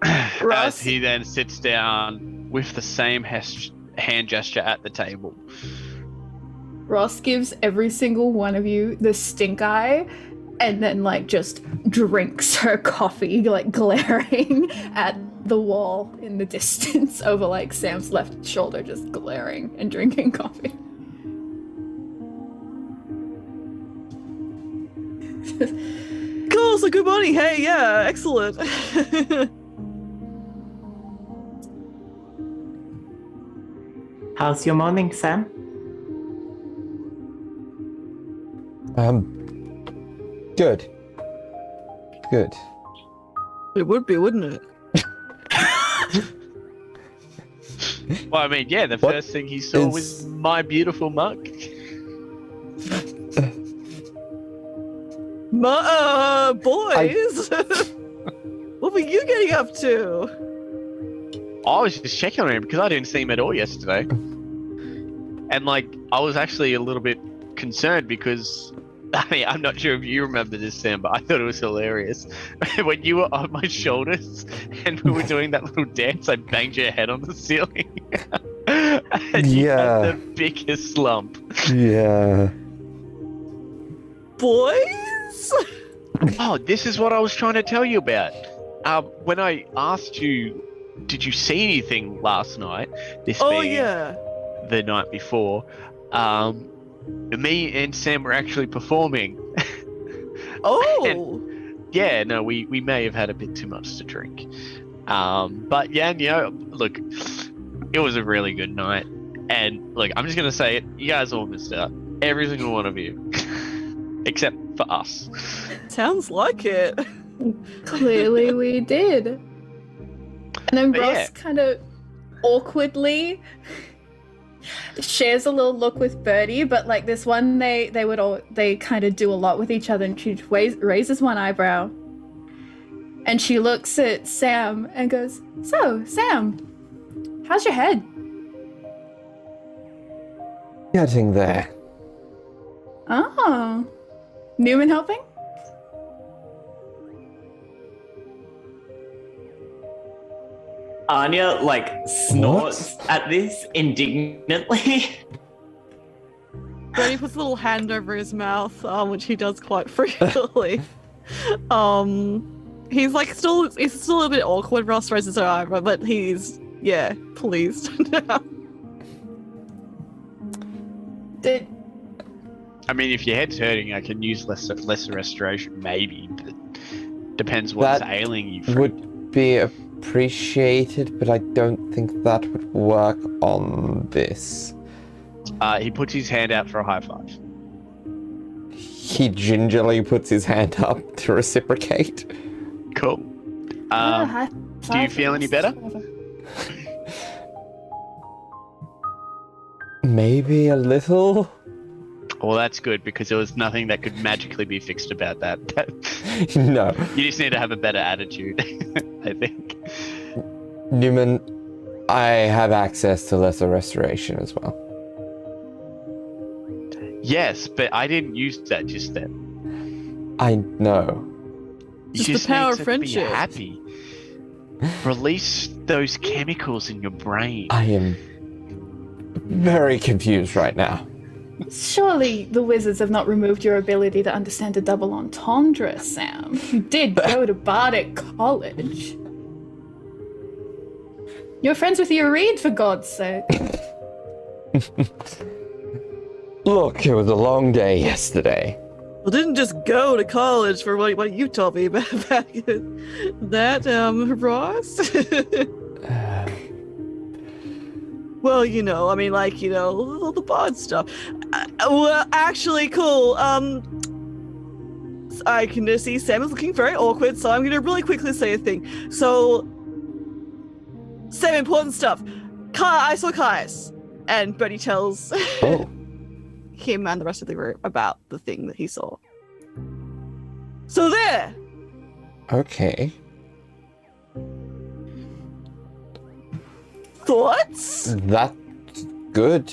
As Ross? he then sits down with the same hand gesture at the table. Ross gives every single one of you the stink eye, and then like just drinks her coffee, like glaring at the wall in the distance over like Sam's left shoulder, just glaring and drinking coffee. Cool, so good morning. Hey, yeah, excellent. How's your morning, Sam? Good. Good. It would be, wouldn't it? Well, I mean, yeah, the What first thing he saw was is- my beautiful mug. Boys! What were you getting up to? I was just checking on him because I didn't see him at all yesterday. And, like, I was actually a little bit concerned because, I mean, I'm not sure if you remember this, Sam, but I thought it was hilarious. When you were on my shoulders and we were doing that little dance, I banged your head on the ceiling. And you Yeah. had the biggest slump. Yeah. Boys? Oh, this is what I was trying to tell you about. When I asked you, did you see anything last night? This Oh, being yeah. the night before. Me and Sam were actually performing. Oh! Yeah, no, we may have had a bit too much to drink. But yeah, you know, look, it was a really good night. And look, I'm just gonna say it, you guys all missed out. Every single one of you. Except for us. Sounds like it. Clearly we did. And then But Ross yeah. kind of awkwardly shares a little look with Birdie, but like this one they kind of do a lot with each other, and she raises one eyebrow. And she looks at Sam and goes, "So, Sam, how's your head?" Getting there. Oh. Newman helping? Anya like snorts at this indignantly. Brady puts a little hand over his mouth, which he does quite frequently. He's like he's still a bit awkward. Ross raises her eyebrow, but he's pleased. Did I mean, if your head's hurting, I can use lesser restoration, maybe, but depends what's That ailing you. Freak. Would be appreciated, but I don't think that would work on this. He puts his hand out for a high five. He gingerly puts his hand up to reciprocate. Cool. Do you feel any better? Maybe a little? Well, that's good because there was nothing that could magically be fixed about that. No. You just need to have a better attitude, I think. Newman, I have access to lesser restoration as well. Yes, but I didn't use that just then. I know. You Just the power need of to friendship. Be happy. Release those chemicals in your brain. I am very confused right now. Surely the wizards have not removed your ability to understand a double entendre, Sam. You did go to Bardic College. You're friends with Ureed, for God's sake. Look, it was a long day yesterday. Well, didn't just go to college for what you told me about that, Ross. Well, you know, I mean, like, you know, the bod stuff. Well, actually, cool. I can just see Sam is looking very awkward, so I'm gonna really quickly say a thing. So, Sam, important stuff. I saw Caius, and Bertie tells Oh, him and the rest of the group about the thing that he saw. So there. okay. Thoughts? That's good.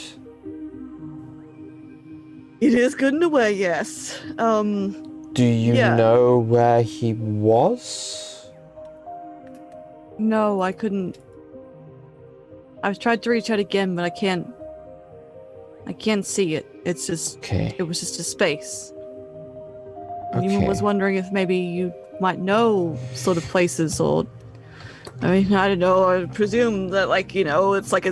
It is good in a way, yes. Do you Yeah. know where he was? No, I couldn't. I've tried to reach out again, but I can't see it. It's just, Okay. it was just a space. Okay. Anyone was wondering if maybe you might know sort of places or I mean, I don't know. I presume that, like, you know, it's like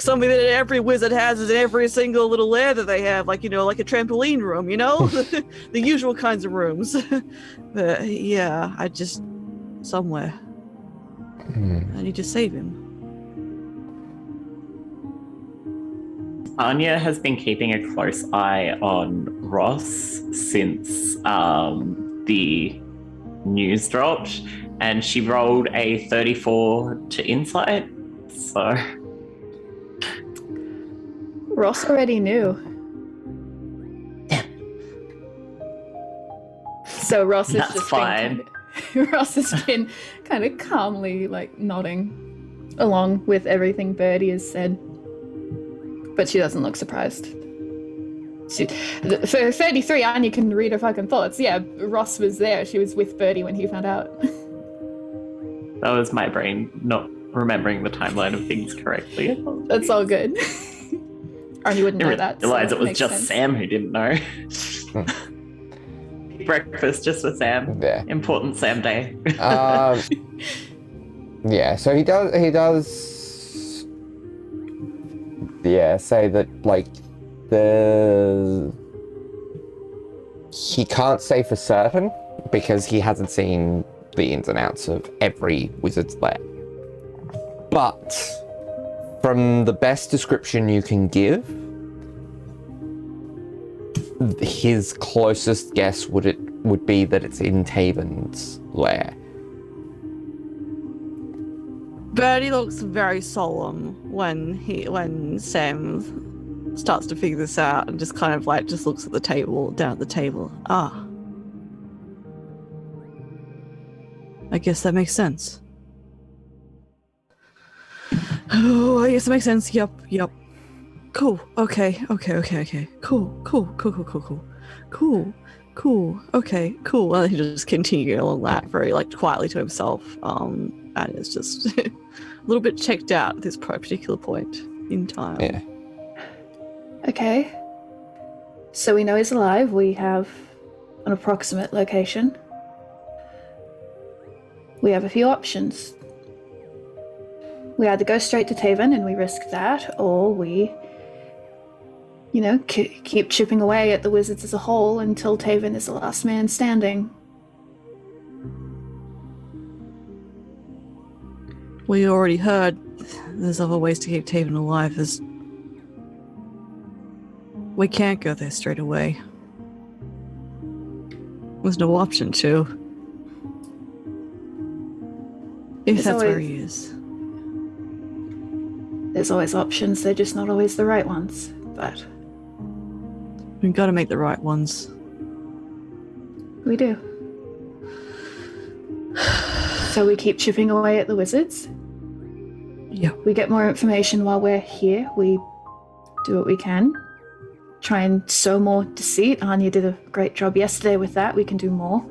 something that every wizard has in every single little lair that they have, like, you know, like a trampoline room, you know, the usual kinds of rooms. But yeah, I just somewhere. I need to save him. Anya has been keeping a close eye on Ross since the news dropped, and she rolled a 34 to insight. So Ross already knew. So Ross has That's just fine. Ross has been kind of calmly like nodding along with everything Birdie has said, but she doesn't look surprised. For 33, Anya can read her fucking thoughts. Yeah, Ross was there. She was with Birdie when he found out. that was my brain not remembering the timeline of things correctly. That's all good. Anya wouldn't I know didn't that. realize so it was makes just sense. Sam who didn't know. Breakfast just for Sam. Yeah. Important Sam day. Yeah, so he does yeah, say that like he can't say for certain because he hasn't seen the ins and outs of every wizard's lair. But from the best description you can give, his closest guess would be that it's in Taven's lair. Birdie looks very solemn when Sam starts to figure this out and just kind of like just looks at the table, down at the table. Ah. I guess that makes sense. Oh, I guess it makes sense. Yep. Cool. Okay. Cool. Okay, cool. And he just continued along that very like quietly to himself. And it's just a little bit checked out at this particular point in time. Yeah. Okay. So we know he's alive. We have an approximate location. We have a few options. We either go straight to Taven and we risk that, or we, you know, keep chipping away at the wizards as a whole until Taven is the last man standing. We already heard there's other ways to keep Taven alive. We can't go there straight away. There's no option to. If There's that's where always- he is. There's always options, they're just not always the right ones. But We've got to make the right ones. we do. So we keep chipping away at the wizards. Yeah. We get more information while we're here. We do what we can. Try and sow more deceit. Anya did a great job yesterday with that. We can do more.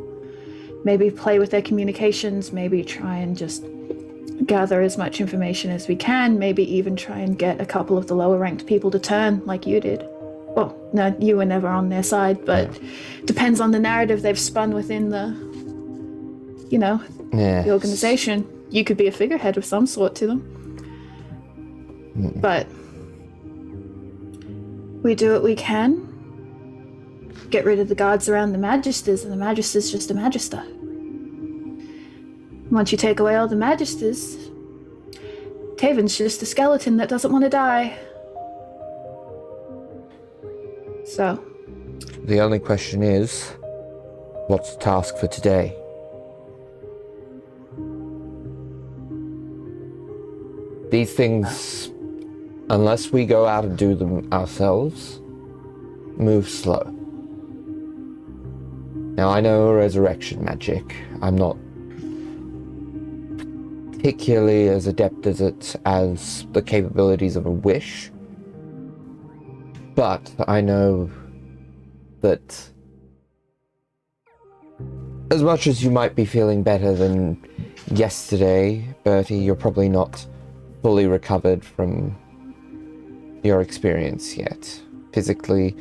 Maybe play with their communications. Maybe try and just gather as much information as we can. Maybe even try and get a couple of the lower ranked people to turn like you did. Well, no, you were never on their side, but depends on the narrative they've spun within the, you know, Yeah. the organization. You could be a figurehead of some sort to them. But we do what we can. Get rid of the guards around the Magisters, and the Magister's just a Magister. Once you take away all the Magisters, Taven's just a skeleton that doesn't want to die. So, The only question is, what's the task for today? These things, unless we go out and do them ourselves, move slow. Now, I know resurrection magic. I'm not particularly as adept as it as the capabilities of a wish, but I know that as much as you might be feeling better than yesterday, Bertie, you're probably not fully recovered from your experience yet, physically,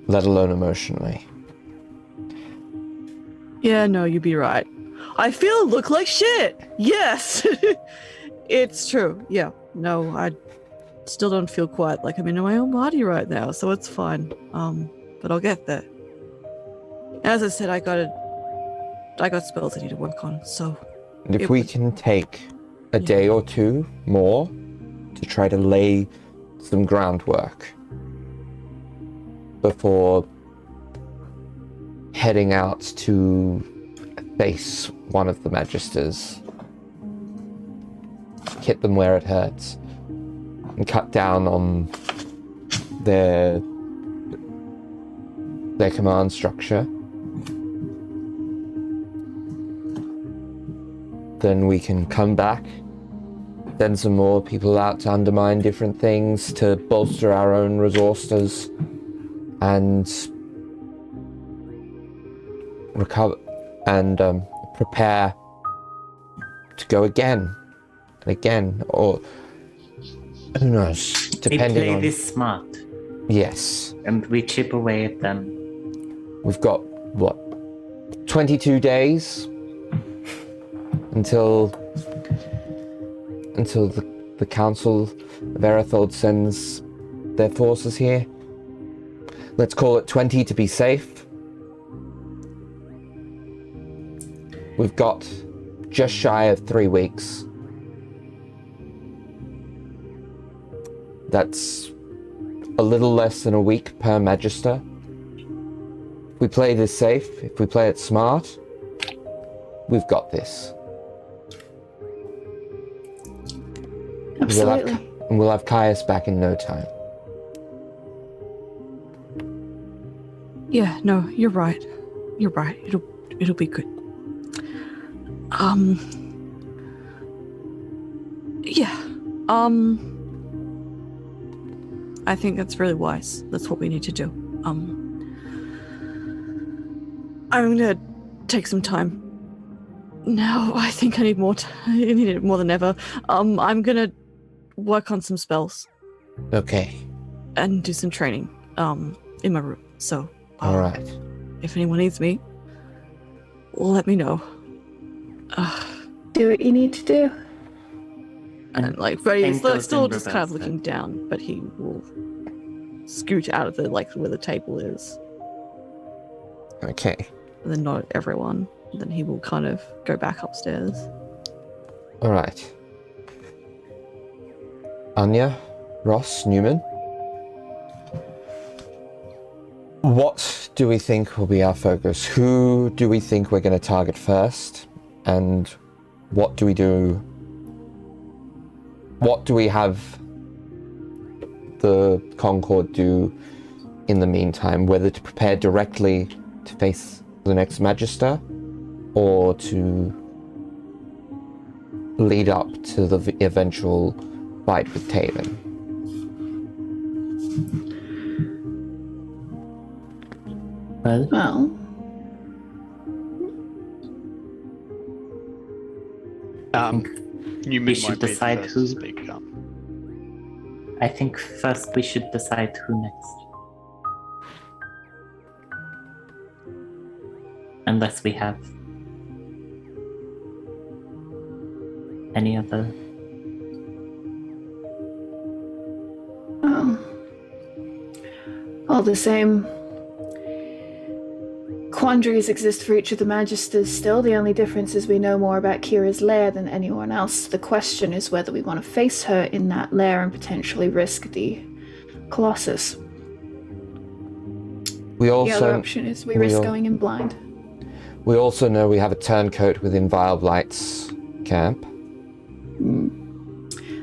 let alone emotionally. Yeah, no, you'd be right. I feel look like shit. Yes. It's true. Yeah. No, I still don't feel quite like I'm in my own body right now, so it's fine. But I'll get there. As I said, I got spells I need to work on, so And if It we would- can take a Yeah. day or two more to try to lay some groundwork before heading out to face one of the Magisters, hit them where it hurts, and cut down on their command structure, then we can come back, send some more people out to undermine different things to bolster our own resources, and recover and prepare to go again and again, or who knows, We depending play on. this smart, Yes, and we chip away at them. we've got what, 22 days until the Council of Erethold sends their forces here. Let's call it 20 to be safe. We've got just shy of 3 weeks. That's a little less than a week per Magister. If we play this safe, if we play it smart, we've got this. Absolutely. And we'll have Caius back in no time. yeah, no, you're right. You're right. It'll be good. Yeah. I think that's really wise. That's what we need to do. I'm gonna take some time. No, I think I need more time. I need it more than ever. I'm gonna work on some spells Okay. and do some training in my room. So All right. if anyone needs me, let me know. Do what you need to do. And like Freddie is Same goes still in just kind of reverse, looking down, but he will scoot out of the where the table is, Okay. and then nod at everyone. And then he will kind of go back upstairs. All right. Anya, Ross, Newman. What do we think will be our focus? Who do we think we're going to target first? And what do we do? What do we have the Concord do in the meantime? Whether to prepare directly to face the next Magister, or to lead up to the eventual fight with Taven. Well, Newman we might should be the decide first who. to speak up. I think first we should decide who next. Unless we have any other. All the same quandaries exist for each of the Magisters still. The only difference is we know more about Kira's lair than anyone else. The question is whether we want to face her in that lair and potentially risk the Colossus. We The other also option is we we risk al- going in blind. we also know we have a turncoat within Vileblight's camp.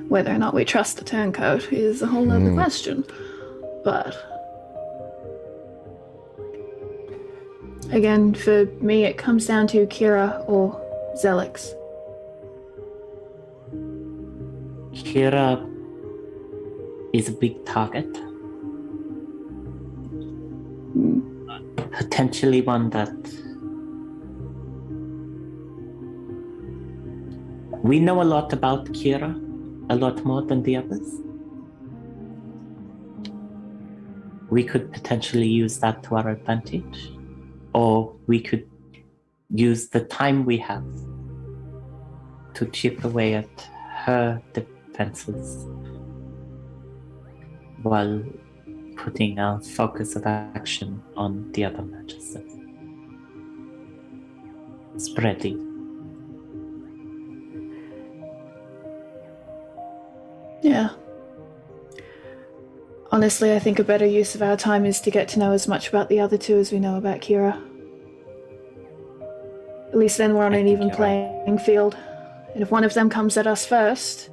Whether or not we trust the turncoat is a whole other question. But again, for me, it comes down to Kira or Zelix. Kira is a big target. Potentially one that we know a lot about Kira, a lot more than the others. We could potentially use that to our advantage, or we could use the time we have to chip away at her defenses while putting our focus of action on the other magisters. Spreading. Yeah. Honestly, I think a better use of our time is to get to know as much about the other two as we know about Kira. At least then we're on I an think even you're right. playing field. And if one of them comes at us first,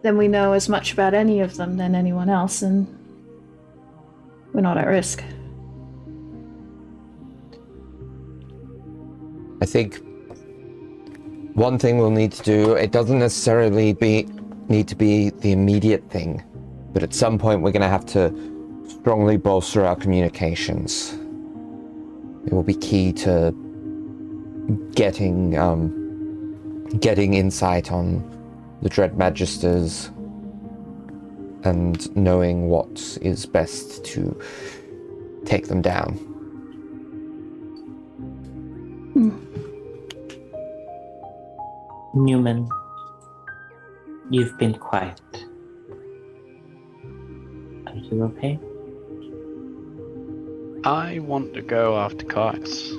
then we know as much about any of them than anyone else, and we're not at risk. I think one thing we'll need to do, it doesn't necessarily need to be the immediate thing, but at some point we're going to have to strongly bolster our communications. It will be key to getting insight on the Dread Magisters and knowing what is best to take them down. Newman, you've been quiet. Are you okay? I want to go after Caius.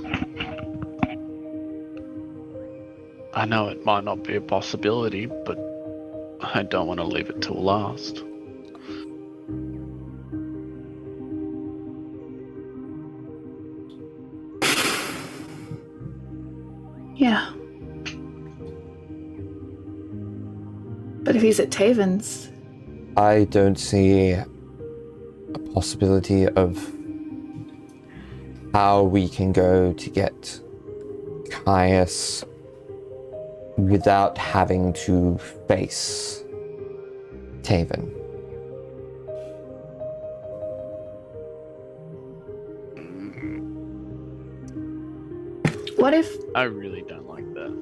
I know it might not be a possibility, but I don't want to leave it till last. Yeah. But if he's at Taven's, I don't see a possibility of how we can go to get Caius without having to face Taven. what if I really don't like that.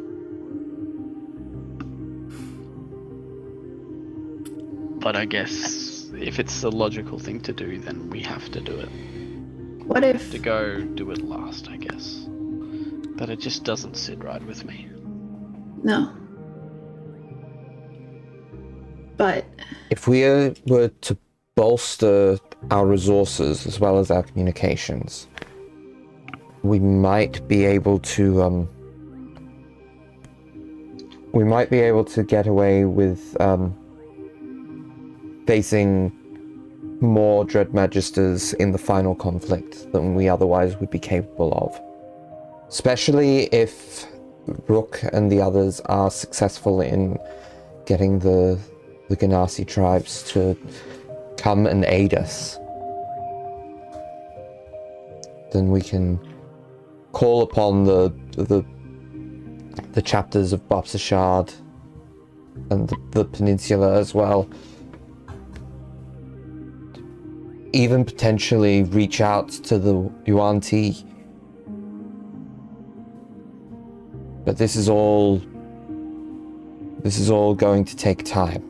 But I guess if it's the logical thing to do, then we have to do it. what if To go do it last, I guess. But it just doesn't sit right with me. no. But If we were to bolster our resources as well as our communications, we might be able to get away with facing more Dread Magisters in the final conflict than we otherwise would be capable of. Especially if Rook and the others are successful in getting the Ganassi tribes to come and aid us. Then we can call upon the chapters of Bopsashard and the peninsula as well. Even potentially reach out to the Yuan Ti. But this is all going to take time.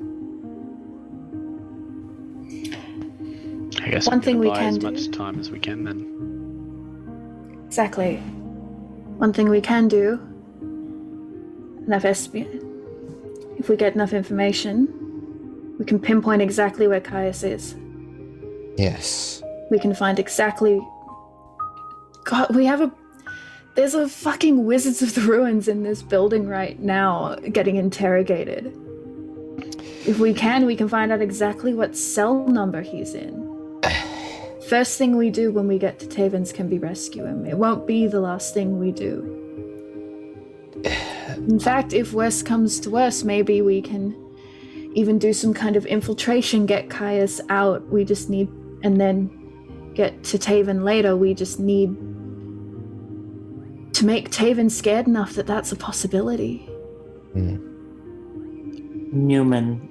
I guess One we're thing gonna we buy can as do- much time as we can then. exactly. One thing we can do, if we get enough information, we can pinpoint exactly where Caius is. Yes. We can find exactly. God, there's a fucking Wizards of the Ruins in this building right now getting interrogated. If we can find out exactly what cell number he's in. First thing we do when we get to Taven's can be rescue him. It won't be the last thing we do. In fact, if worst comes to worst, maybe we can even do some kind of infiltration, get Caius out. We just need, and then get to Taven later. We just need to make Taven scared enough that that's a possibility. Newman,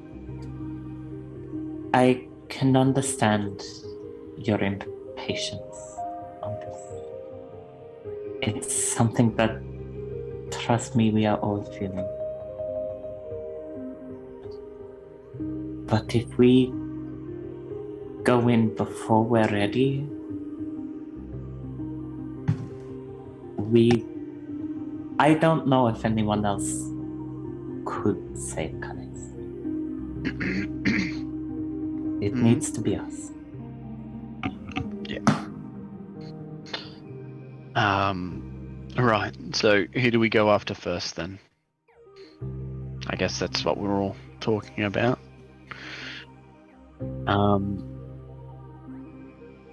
I can understand your impatience on this. It's something that, trust me, we are all feeling. But if we go in before we're ready, we I don't know if anyone else could save Kalex. It needs to be us. Right. So who do we go after first then? I guess that's what we're all talking about.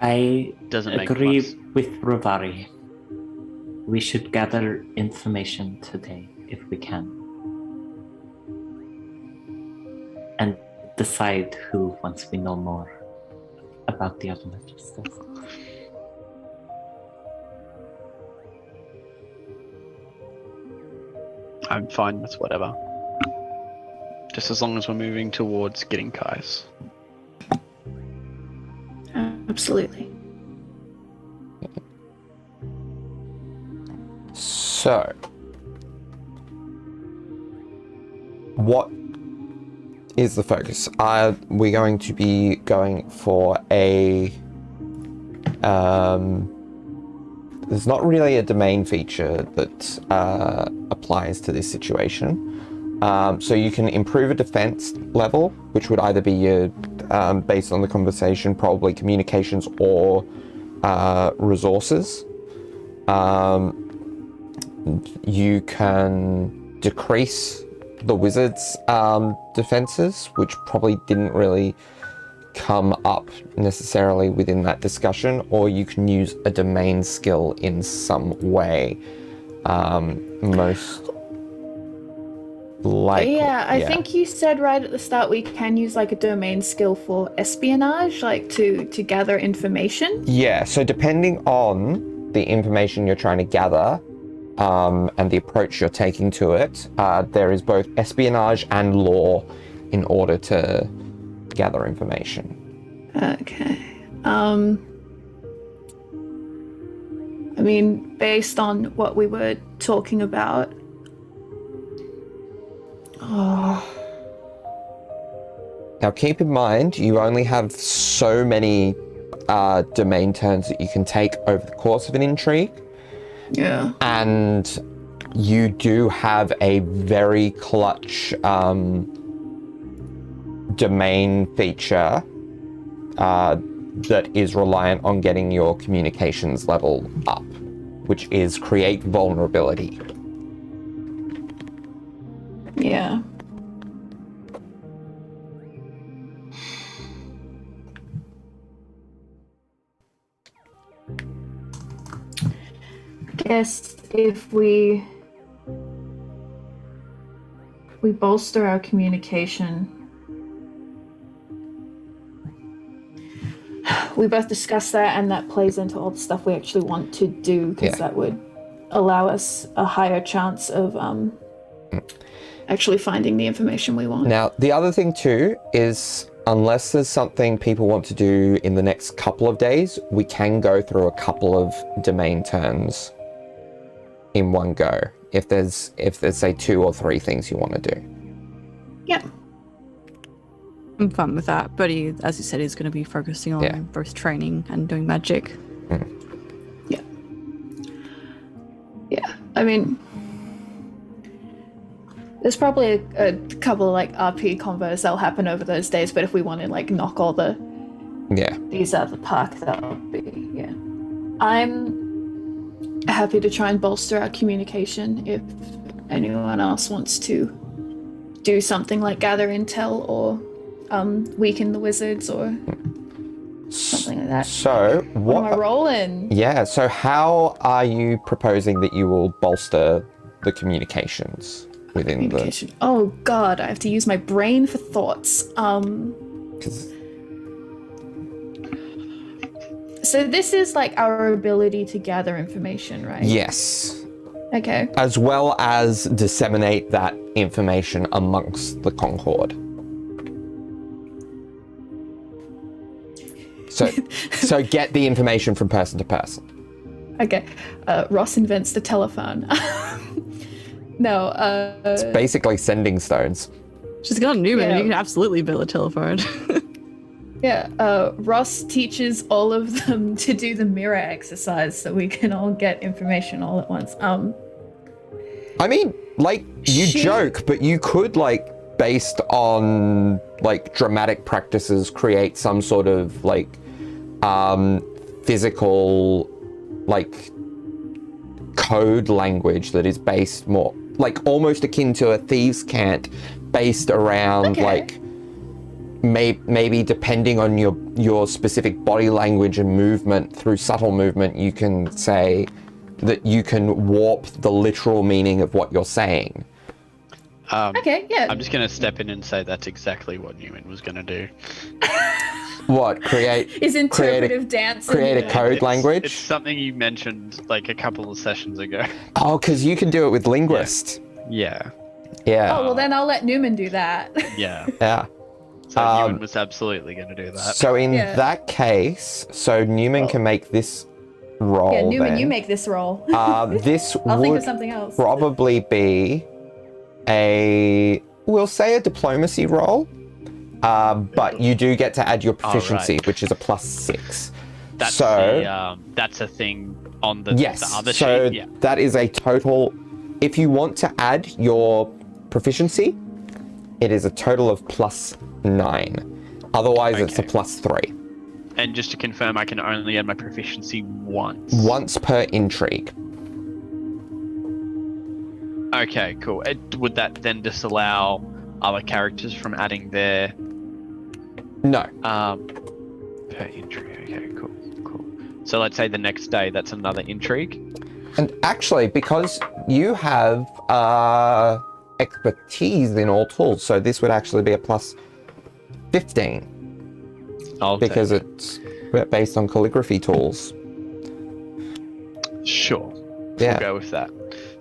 I Doesn't make agree much. with Ravari. We should gather information today if we can. And decide who once we know more about the other magisters. I'm fine with whatever. Just as long as we're moving towards getting Kais. Absolutely. So, what is the focus? Are we going to be going for a... there's not really a domain feature that applies to this situation. So you can improve a defense level, which would either be your, based on the conversation, probably communications or resources. You can decrease the wizard's defenses, which probably didn't really come up necessarily within that discussion, or you can use a domain skill in some way. Most likely. Yeah, I think you said right at the start we can use like a domain skill for espionage, like to gather information. Yeah, so depending on the information you're trying to gather, and the approach you're taking to it, there is both espionage and law in order to gather information. Okay. I mean, based on what we were talking about. Oh. Now keep in mind, you only have so many domain turns that you can take over the course of an intrigue. Yeah. And you do have a very clutch domain feature that is reliant on getting your communications level up, which is create vulnerability. Yeah. Guess if we bolster our communication, we both discussed that, and that plays into all the stuff we actually want to do, because that would allow us a higher chance of actually finding the information we want. Now, the other thing too is, unless there's something people want to do in the next couple of days, we can go through a couple of domain turns in one go, if there's say 2 or 3 things you want to do. Yep. I'm fine with that, but he, as you said, is going to be focusing on both training and doing magic. Yeah. Yeah. I mean, there's probably a couple of like RP convos that'll happen over those days, but if we want to like knock all these out of the park, that'll be I'm happy to try and bolster our communication if anyone else wants to do something like gather intel or weaken the wizards or something like that. So what am I rolling? Yeah, so how are you proposing that you will bolster the communications within the... Oh god, I have to use my brain for thoughts. So this is like our ability to gather information, right? Yes. Okay. As well as disseminate that information amongst the Concord. So get the information from person to person. Okay. Ross invents the telephone. No, It's basically sending stones. She's got Newman, Yeah. you can absolutely build a telephone. Yeah, Ross teaches all of them to do the mirror exercise so we can all get information all at once. I mean, like, you joke, but you could, like, based on, like, dramatic practices, create some sort of, like, physical, like, code language that is based more, like, almost akin to a thieves' cant, based around, like, maybe depending on your specific body language and movement, through subtle movement, you can say that you can warp the literal meaning of what you're saying. Okay, yeah. I'm just going to step in and say that's exactly what Newman was going to do. What? Is interpretive dance. Create a code language? It's something you mentioned like a couple of sessions ago. Oh, because you can do it with Linguist. Yeah. Yeah. Oh, well, then I'll let Newman do that. Yeah. Yeah. So Newman was absolutely going to do that. So in Yeah. that case, so Newman can make this roll. Yeah, Newman, then. you make this roll. This I'll think would of something else. probably be we'll say a diplomacy roll, but you do get to add your proficiency, which is a +6. That's so that's a thing on the, yes, the other so sheet. Yeah. that is a total. If you want to add your proficiency, it is a total of +9. Otherwise, it's a Okay. +3. And just to confirm, I can only add my proficiency once. Once per intrigue. Okay, cool. Would that then disallow other characters from adding their No. per intrigue? Okay, cool. So let's say the next day, that's another intrigue. And actually, because you have expertise in all tools, so this would actually be a +15 because it's based on calligraphy tools. Sure. Yeah. We'll go with that.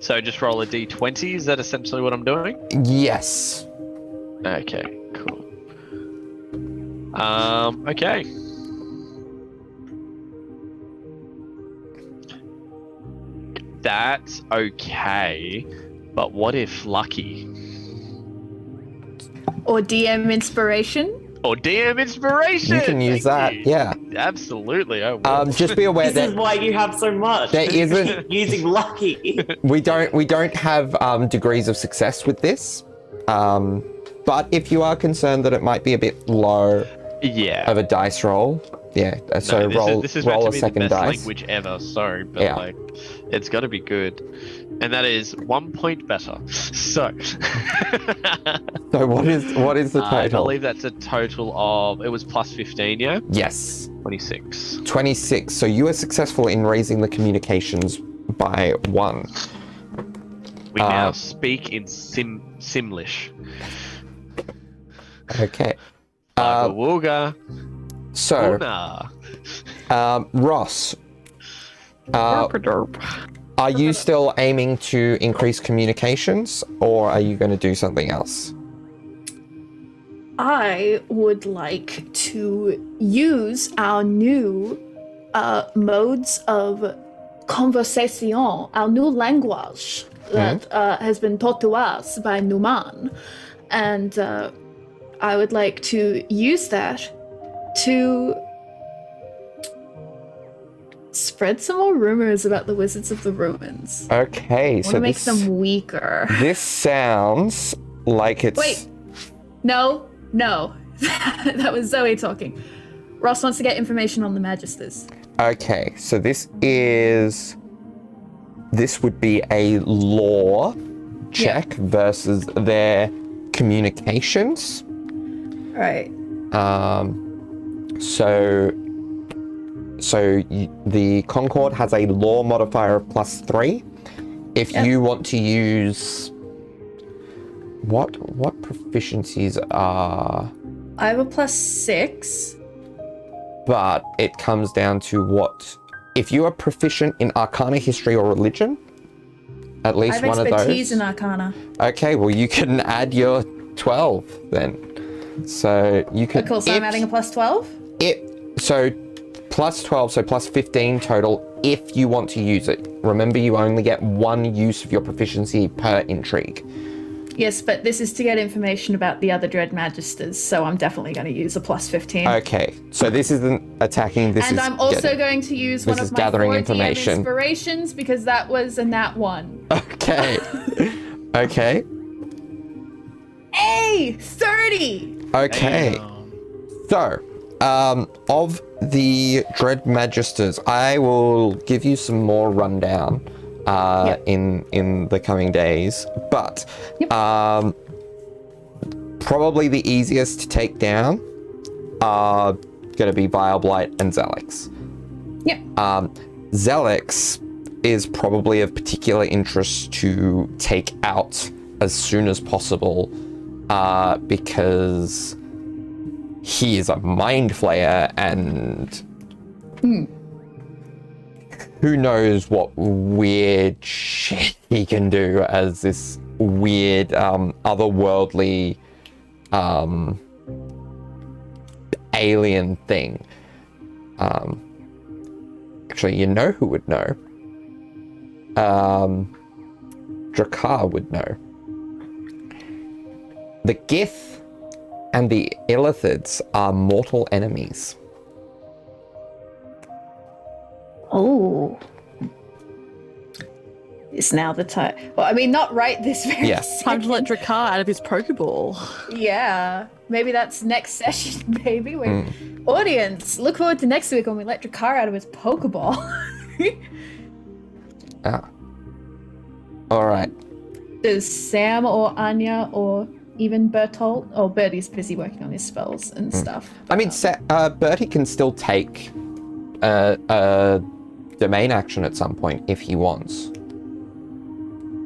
So just roll a d20. Is that essentially what I'm doing? Yes. Okay, cool. Okay. That's okay, but what if lucky? Or DM inspiration. Or DM inspiration? You can use that. Thank you. Yeah. Absolutely, I will. Just be aware This is that why you have so much. there isn't. Using lucky. We don't have degrees of success with this. But if you are concerned that it might be a bit low Yeah. of a dice roll, yeah. So No, this is roll meant a to be second the best dice. language ever, sorry, but Yeah. like, it's got to be good. And that is 1 point better. So, So what is the I total? believe that's a total of, it was +15, yeah? Yes. 26. 26. So you are successful in raising the communications by 1. We now speak in Simlish. Okay. Wooga wooga. So, Una. Ross, are you still aiming to increase communications, or are you going to do something else? I would like to use our new modes of conversation, our new language that has been taught to us by Numan. And I would like to use that to spread some more rumors about the Wizards of the Ruins. Okay, I want so to make this, them weaker. this sounds like it's... Wait. No. That was Zoe talking. Ross wants to get information on the Magisters. Okay, so this would be a law check versus their communications. Right. The Concord has a law modifier of +3. If you want to use what proficiencies are, I have a +6. but it comes down to what if you are proficient in Arcana, History, or Religion. At I least have one of expertise those. in Arcana. Okay, well you can add your 12 then. So you could. Cool, so I'm adding a +12? So +12, so +15 total if you want to use it. Remember, you only get 1 use of your proficiency per intrigue. Yes, but this is to get information about the other Dread Magisters, so I'm definitely going to use a +15. Okay, so this isn't attacking, this And is I'm also getting- going to use this one is of my gathering 4 DM information. inspirations because that was a nat 1. Okay. Okay. Hey, 30. Okay. Damn. So, of the Dread Magisters, I will give you some more rundown in the coming days. But probably the easiest to take down are going to be Vileblight and Zelix. Yep. Zelix is probably of particular interest to take out as soon as possible because he is a mind flayer and who knows what weird shit he can do as this weird otherworldly alien thing. Actually, you know who would know? Drakkar would know. The Gith and the Illithids are mortal enemies. Oh. It's now the time. Well, I mean, not right this very Yes. Time to let second. Drakkar out of his Pokeball. Yeah. Maybe that's next session, baby. Audience, look forward to next week when we let Drakkar out of his Pokeball. All right. Does Sam or Anya or even Bertolt? Oh, Bertie's busy working on his spells and stuff. I mean, Bertie can still take a domain action at some point if he wants.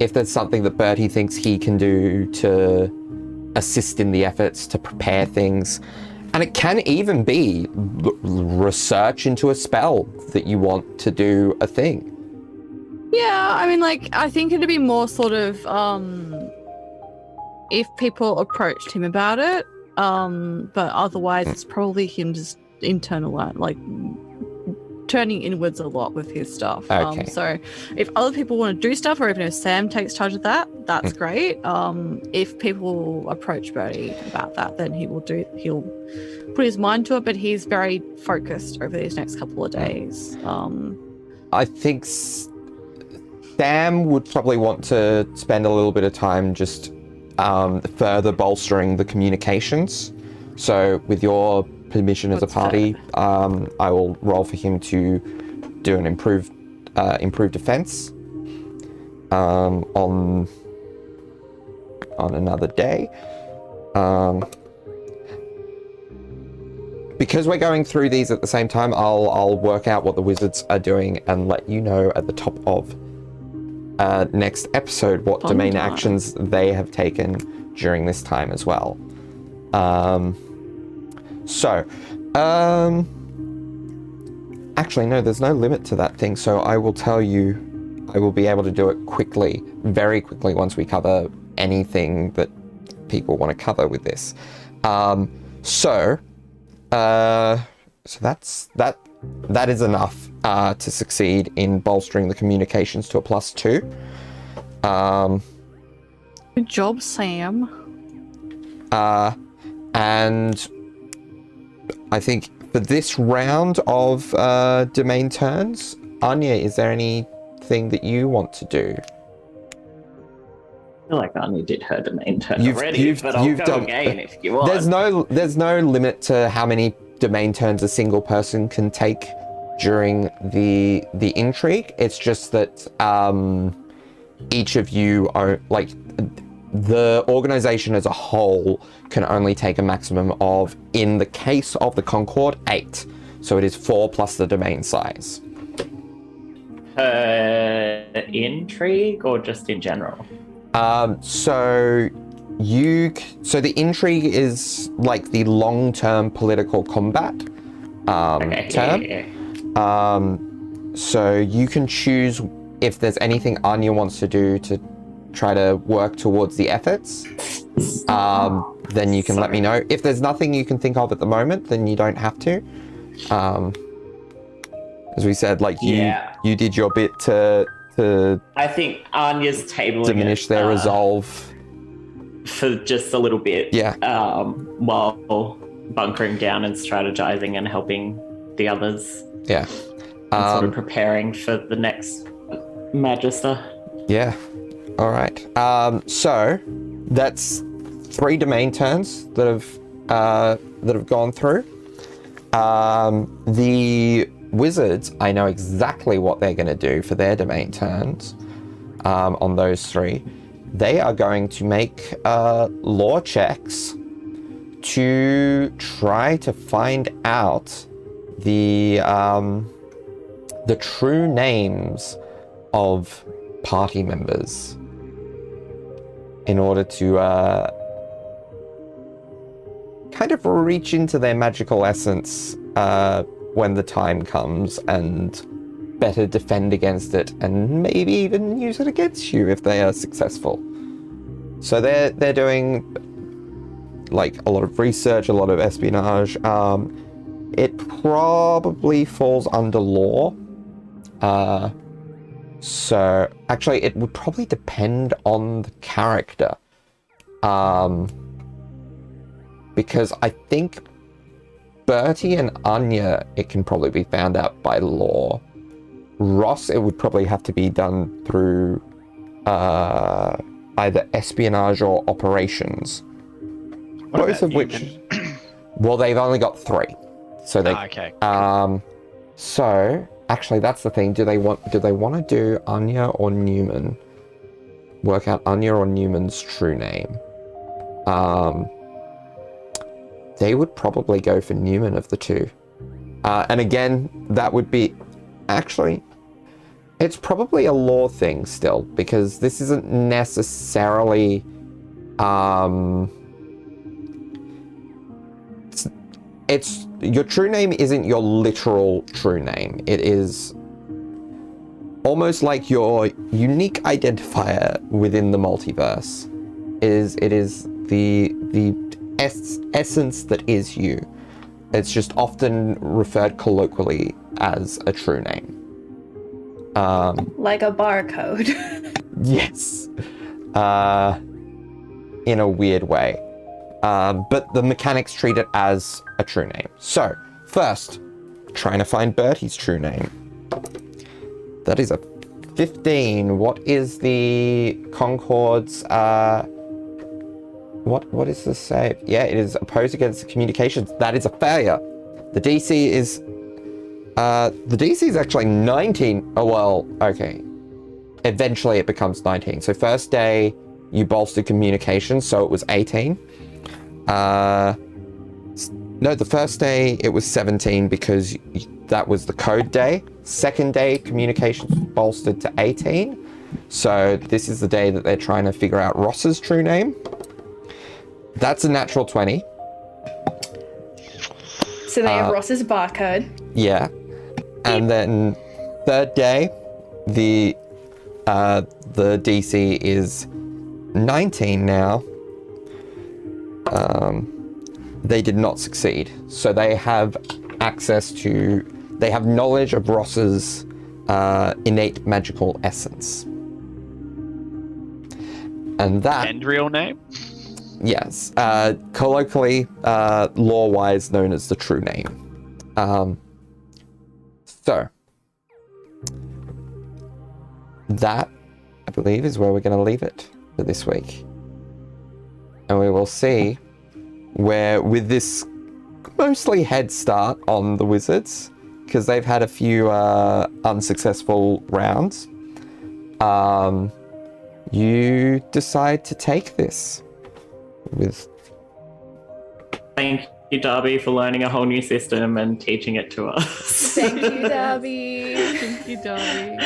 If there's something that Bertie thinks he can do to assist in the efforts to prepare things. And it can even be research into a spell that you want to do a thing. Yeah, I mean, like, I think it'd be more sort of, if people approached him about it, but otherwise it's probably him just internal, like, turning inwards a lot with his stuff. Okay. So if other people want to do stuff, or even if Sam takes charge of that, that's great. If people approach Bertie about that, then he'll put his mind to it, but he's very focused over these next couple of days. I think Sam would probably want to spend a little bit of time just further bolstering the communications. So with your permission as a What's party, I will roll for him to do an improved defense on another day. Because we're going through these at the same time, I'll work out what the wizards are doing and let you know at the top of next episode what domain time. actions they have taken during this time as well. Actually, no, there's no limit to that thing, so I will tell you, I will be able to do it quickly, very quickly, once we cover anything that people want to cover with this. So that's that is enough to succeed in bolstering the communications to a +2. Good job, Sam. And I think for this round of domain turns, Anya, is there anything that you want to do? I feel like Anya did her domain turn You've- already, you've- but I'll you've go done- again if you want. There's no limit to how many domain turns a single person can take during the intrigue. It's just that each of you are like the organization as a whole can only take a maximum of, in the case of the Concord, 8. So it is 4 plus the domain size. Intrigue or just in general? So the intrigue is like the long-term political combat Okay. term. Yeah. So you can choose if there's anything Anya wants to do to try to work towards the efforts. Then you can let me know. If there's nothing you can think of at the moment, then you don't have to. As we said, like you did your bit to I think Anya's tabling diminish it, their resolve. for just a little bit. Yeah. While bunkering down and strategizing and helping the others. Yeah. And sort of preparing for the next Magister. Yeah. All right. So that's 3 domain turns that have gone through. The wizards, I know exactly what they're going to do for their domain turns. On those 3, they are going to make lore checks to try to find out the true names of party members in order to kind of reach into their magical essence when the time comes and better defend against it and maybe even use it against you if they are successful. So they're doing like a lot of research, a lot of espionage. It probably falls under lore. So actually it would probably depend on the character. Because I think Bertie and Anya, it can probably be found out by lore. Ross, it would probably have to be done through either espionage or operations. What Both about of which, Newman? well, they've only got 3, so they. Okay. So actually, that's the thing. Do they want to do Anya or Newman? Work out Anya or Newman's true name. They would probably go for Newman of the 2. And again, that would be actually. It's probably a lore thing still, because this isn't necessarily. It's your true name isn't your literal true name. It is almost like your unique identifier within the multiverse. It is the essence that is you. It's just often referred colloquially as a true name. Like a barcode. Yes. In a weird way. But the mechanics treat it as a true name. So, first, trying to find Bertie's true name. That is a 15. What is the Concord's, what is the save? Yeah, it is opposed against the communications. That is a failure. The DC is actually 19. Oh, well, okay. Eventually it becomes 19. So first day you bolstered communications, so it was 18. No, the first day it was 17 because that was the code day. Second day, communications bolstered to 18. So this is the day that they're trying to figure out Ross's true name. That's a natural 20. So they have Ross's barcode. Yeah. And then third day, the DC is 19 now. They did not succeed. So they have they have knowledge of Ross's innate magical essence. And that... And real name? Yes. Colloquially, lore-wise, known as the true name. So, that, I believe, is where we're going to leave it for this week. And we will see where, with this mostly head start on the Wizards, because they've had a few unsuccessful rounds, you decide to take this with... Thank you, Darby, for learning a whole new system and teaching it to us. Thank you, Darby. Thank you, Darby.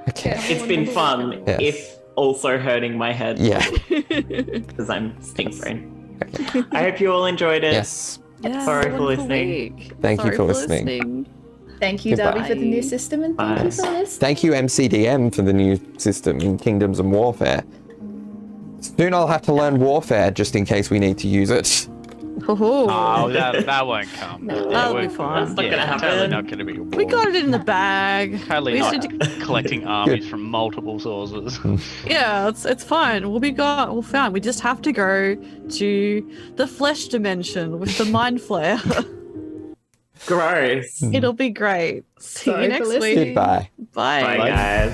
Okay. It's been fun, Yes. if also hurting my head. Yeah. Because I'm stink brain. I hope you all enjoyed it. Yes. Yeah, Sorry for wonderful listening. week. Thank you Sorry for listening. Thank you, Goodbye. Darby, for the new system, and thank you for listening. Thank you, MCDM, for the new system in Kingdoms and Warfare. Soon I'll have to learn Warfare just in case we need to use it. Oh, that won't come. No. That'll we're- be fine. That's not gonna happen. Totally not going to be a war. We got it in the bag. Totally We not just need to- collecting armies from multiple sources. Yeah, it's fine. We'll fine. We just have to go to the flesh dimension with the mind flare. Gross. It'll be great. See Sorry you for next listening. week. Goodbye. Bye. Bye, Bye. guys.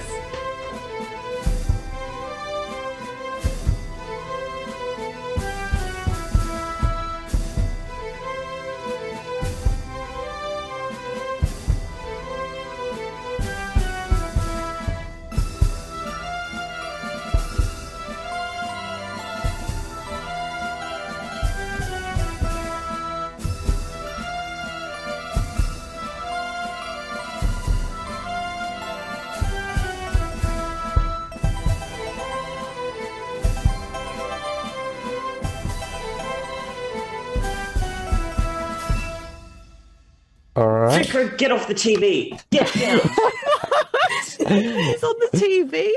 right. Vikram, get off the TV. Get down. He's on the TV.